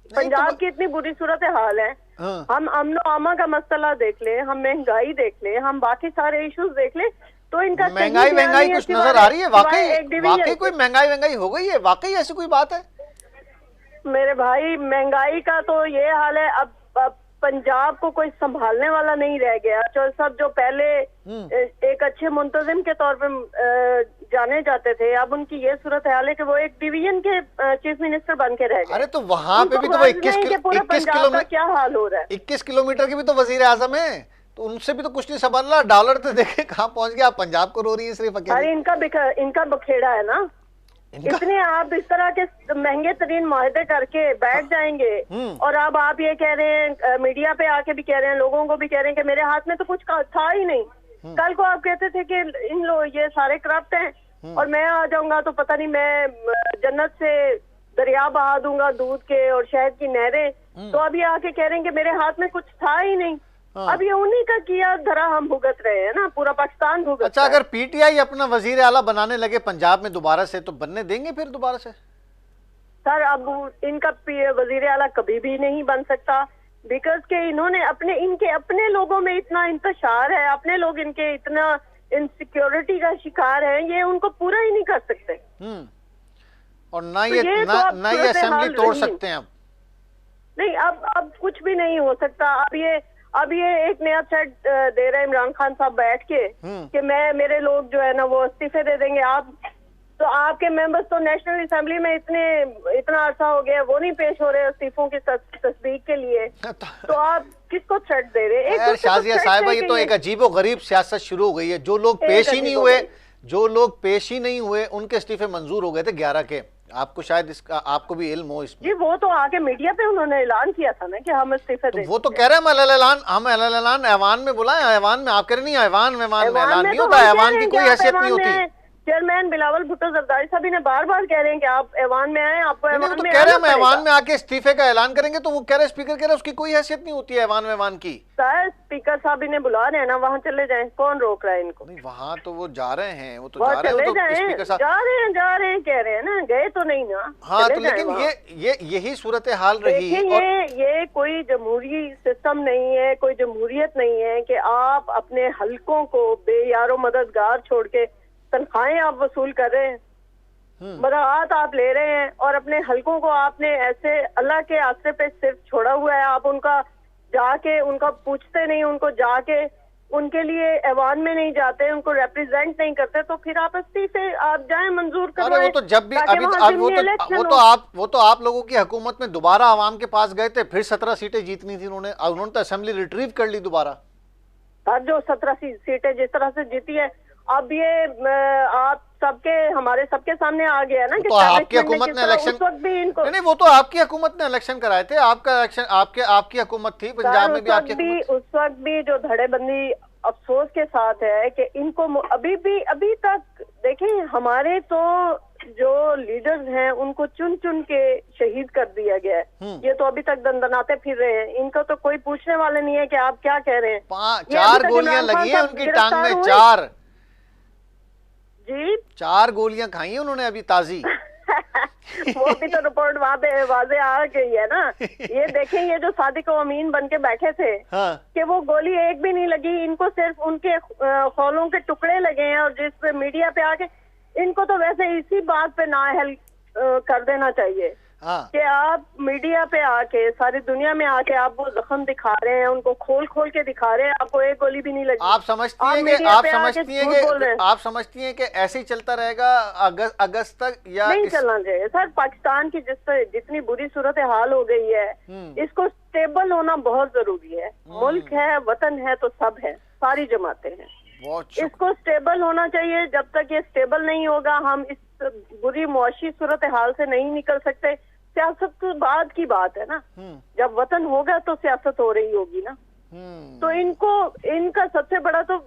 पंजाब की इतनी बुरी सूरत हाल है। हम अमनो आमा का मसला देख ले, हम महंगाई देख ले, हम बाकी सारे इश्यूज देख ले, तो इनका
महंगाई कुछ नजर आ रही है? वाकई कोई महंगाई हो गई है? वाकई ऐसी कोई बात है?
मेरे भाई, महंगाई का तो ये हाल है, अब पंजाब को कोई संभालने वाला नहीं रह गया। सब जो पहले एक अच्छे मुंतजिम के तौर पे जाने जाते थे, अब उनकी ये सूरत हाल है कि वो एक डिवीजन के चीफ मिनिस्टर बन के रह गए।
अरे तो वहाँ पे भी तो 21 किलोमीटर
क्या हाल हो रहा है।
21 किलोमीटर के भी तो वजीर आजम है, तो उनसे भी तो कुछ नहीं संभल रहा। डॉलर तो देखे कहाँ पहुंच गया। पंजाब को रो रही है सिर्फ अकेले।
अरे इनका बखेड़ा है ना। इतने आप इस तरह के महंगे तरीन मुआहदे करके बैठ जाएंगे, और अब आप ये कह रहे हैं, मीडिया पे आके भी कह रहे हैं, लोगों को भी कह रहे हैं कि मेरे हाथ में तो कुछ था ही नहीं। कल को आप कहते थे कि इन लोग ये सारे करप्ट हैं और मैं आ जाऊंगा तो पता नहीं मैं जन्नत से दरिया बहा दूंगा दूध के और शहद की नहरें। तो अभी आके कह रहे हैं कि मेरे हाथ में कुछ था ही नहीं।
हाँ।
अब ये उन्हीं का किया धरा हम भुगत रहे हैं ना, पूरा पाकिस्तान भुगत
अच्छा,
रहा है।
अगर पीटीआई अपना वजीर आला बनाने लगे पंजाब में दोबारा से, तो बनने देंगे फिर दोबारा से?
सर अब इनका वजीर आला कभी भी नहीं बन सकता, बिकॉज के इन्होंने इनके अपने लोगों में इतना इंतशार है, अपने लोग इनके इतना इनसिक्योरिटी का शिकार है, ये उनको पूरा ही नहीं कर सकते।
और ना
तो
ये
ये तो अब
ना ये
सूरत
असेंबली
हाल
तोड़
रही।
सकते हैं अब।
नहीं, अब कुछ भी नहीं हो सकता। अब ये एक नया थ्रेट दे रहे हैं इमरान खान साहब बैठ के कि मेरे लोग जो है ना वो इस्तीफे दे देंगे। आप तो आपके मेंबर्स तो नेशनल असेंबली में इतना अर्सा हो गया, वो नहीं पेश हो रहे इस्तीफों की तस्दीक के लिए, तो आप किसको थ्रेट दे रहे हैं?
यार शाजिया साहिबा, ये तो एक अजीबो गरीब सियासत शुरू हो गई है। जो लोग पेश ही नहीं हुए उनके इस्तीफे मंजूर हो गए थे 11 के। आपको शायद इसका आपको भी इल्म हो इसमें।
जी, वो तो आके मीडिया पे उन्होंने ऐलान किया था ना कि हम इस्तीफे
तो वो तो कह रहे हैं हम ऐलान ऐवान में बुलाएं। ऐवान में आप कह रहे नहीं, ऐवान में ऐलान नहीं होता, ऐवान की कोई हैसियत नहीं होती।
चेयरमैन बिलावल भुट्टो जरदारी साहब ने बार-बार कह रहे हैं कि आप ऐवान में आए, आपको ऐवान
तो
में
कह रहे
आना
हैं ऐवान
पड़ेगा।
में आके इस्तीफे का ऐलान करेंगे, तो वो कह रहे स्पीकर कह रहे उसकी कोई हैसियत नहीं होती है ऐवान की।
सर स्पीकर साहब इन्हें बुला रहे हैं ना, वहाँ चले जाएं, कौन रोक रहा है इनको?
नहीं, वहाँ तो वो जा रहे हैं, वो तो
वहाँ
जा रहे
चले
हैं, वो तो
जाएं,
स्पीकर साहब
जा रहे हैं कह रहे हैं ना, गए तो नहीं ना।
हाँ,
चले
तो
जाएं
लेकिन
वहाँ।
यही सूरत हाल रही।
देखिए,
और
ये कोई जमहूरी सिस्टम नहीं है, कोई जमहूरियत नहीं है कि आप अपने हलकों को बेयारो मददगार छोड़ के तनख्वाहें आप वसूल कर रहे हैं, मराहत आप ले रहे हैं, और अपने हलकों को आपने ऐसे अल्लाह के आसरे पे सिर्फ छोड़ा हुआ है। आप उनका जाके उनका पूछते नहीं, उनको जाके उनके लिए ऐवान में नहीं जाते, उनको रिप्रेजेंट नहीं करते, तो फिर आप इस्तीफे आप जाएं मंजूर
अरे
करवाएं।
वो तो जब भी
ताकि
अभी
वहाँ
अब वो
जिमनी इलेक्शन
तो
हो।
वो तो आप लोगों की हुकूमत में दोबारा आवाम के पास गए थे, फिर 17 सीटें जीतनी थी उन्होंने तो असेंबली रिट्रीव कर ली दोबारा।
सर जो 17 सीटें जिस तरह से जीती है, अब ये आप हमारे सबके सामने आ गया ना कि
तो आपकी
establishment
हुकूमत
किस
ने
तरह
इलेक्शन
उस वक्त भी इनको
नहीं, वो तो आपकी हुकूमत ने इलेक्शन कराए थे। आपका इलेक्शन आपकी हुकूमत थी पंजाब में भी, आपकी हुकूमत।
उस वक्त भी जो धड़ेबंदी अफसोस के साथ है कि इनको अभी तक देखें, हमारे तो जो लीडर्स हैं उनको चुन चुन के शहीद कर दिया गया है। ये तो अभी तक दंदनाते फिर रहे हैं, इनको तो कोई पूछने वाले नहीं है कि आप क्या कह रहे हैं।
4 गोलियां लगी हैं उनकी टांग में, 4
जी
4 गोलियां खाई हैं उन्होंने अभी ताजी।
वो भी तो रिपोर्ट वहाँ पे वाजे आ गई है ना। ये देखें, ये जो सादिक और अमीन बन के बैठे थे
हाँ।
कि वो गोली एक भी नहीं लगी, इनको सिर्फ उनके खौलों के टुकड़े लगे हैं। और जिस पे मीडिया पे आके इनको तो वैसे इसी बात पे नाअहल कर देना चाहिए कि आप मीडिया पे आके सारी दुनिया में आके आप वो जख्म दिखा रहे हैं, उनको खोल खोल के दिखा रहे हैं, आपको एक गोली भी नहीं लगी।
आप समझती हैं कि ऐसे ही चलता रहेगा अगस्त तक, या
नहीं चलना चाहिए सर। पाकिस्तान की जितनी बुरी सूरत हाल हो गई है, इसको स्टेबल होना बहुत जरूरी है। मुल्क है, वतन है, तो सब है, सारी जमातें हैं, इसको स्टेबल होना चाहिए। जब तक ये स्टेबल नहीं होगा, हम इस बुरी मुआशी सूरत हाल से नहीं निकल सकते। सियासत तो बाद की बात है ना, जब वतन होगा तो सियासत हो रही होगी ना। तो इनका सबसे बड़ा तो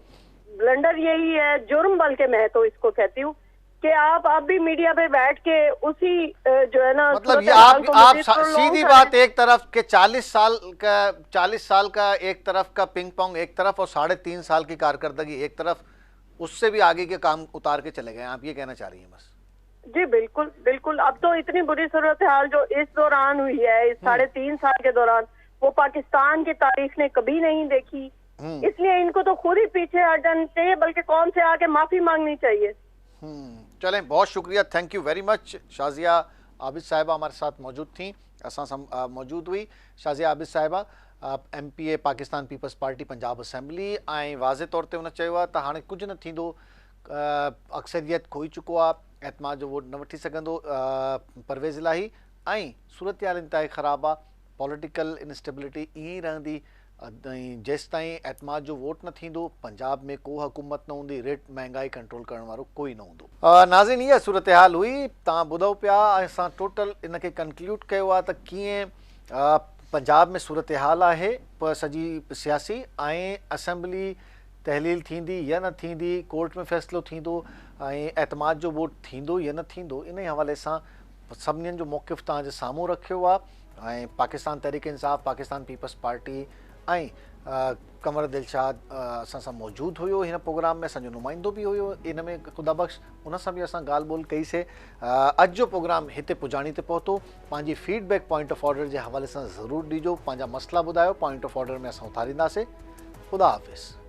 ब्लंडर यही है, जुर्म बल्कि मैं तो इसको कहती हूँ कि आप भी मीडिया पे बैठ के उसी जो है ना,
मतलब ये आप सीधी बात, एक तरफ के 40 साल का एक तरफ का पिंग पोंग एक तरफ, और 3.5 साल की कारकर्दगी एक तरफ, उससे भी आगे के काम उतार के चले गए, आप ये कहना चाह रही हैं बस?
जी बिल्कुल बिल्कुल। अब तो इतनी बुरी सूरत हाल जो इस दौरान हुई है, इस 3.5 साल के दौरान, वो पाकिस्तान की तारीख ने कभी नहीं देखी। इसलिए इनको तो खुद ही पीछे हटना चाहिए, बल्कि कौम से आके माफी मांगनी चाहिए।
चलें, बहुत शुक्रिया, thank you very much. Shazia Abid साहिबा हमारे साथ मौजूद थी, असां मौजूद हुई। शाजिया आबिद साहिबा MPA Pakistan peoples party Punjab assembly, ऐं वाज़े तौर ते हुन चयो आहे त हाणे कुझु न थींदो, अक्सरियत खोई चुको आहे, एतमाद जो वोट न वठी सघंदो परवेज़ इलाही, ऐं सूरत हाल इंतिहाई ख़राबु आहे, पॉलिटिकल इनस्टेबिलिटी ईअं ई रहंदी, जेसि ताईं एतमाद जो वोट न थींदो, पंजाब में को हुकूमत न हूंदी, रेट महांगाई कंट्रोल करण वारो कोई न हूंदो। नाज़रीन, इहा सूरत हाल हुई, तव्हां ॿुधो पिया, असां टोटल इनखे कंक्लूड कयो आहे त कीअं पंजाब में सूरत हाल आहे, पर सॼी सियासी ऐं असेंबली तहलील थींदी या न थींदी, कोर्ट में फ़ैसिलो थींदो, ऐं एतमाद जो वोट थींदो या न थींदो, इन हवाले सां सभिनीनि जो मौक़िफ़ तव्हांजे साम्हूं रखियो आहे। ऐं पाकिस्तान तहरीक इंसाफ़, पाकिस्तान पीपल्स पार्टी ऐं कमर दिलशाद असां सां मौजूदु हुयो हिन प्रोग्राम में, असांजो नुमाइंदो बि हुयो इन में ख़ुदा बख़्श, उन सां बि असां ॻाल्हि ॿोल कईसीं। अॼु जो प्रोग्राम हिते पुॼाणी ते पहुतो। पंहिंजी फीडबैक पॉइंट ऑफ ऑर्डर जे हवाले सां ज़रूरु ॾिजो, पंहिंजा मसला ॿुधायो, पॉइंट ऑफ ऑर्डर में असां उथारींदासीं। ख़ुदा हाफ़िज़।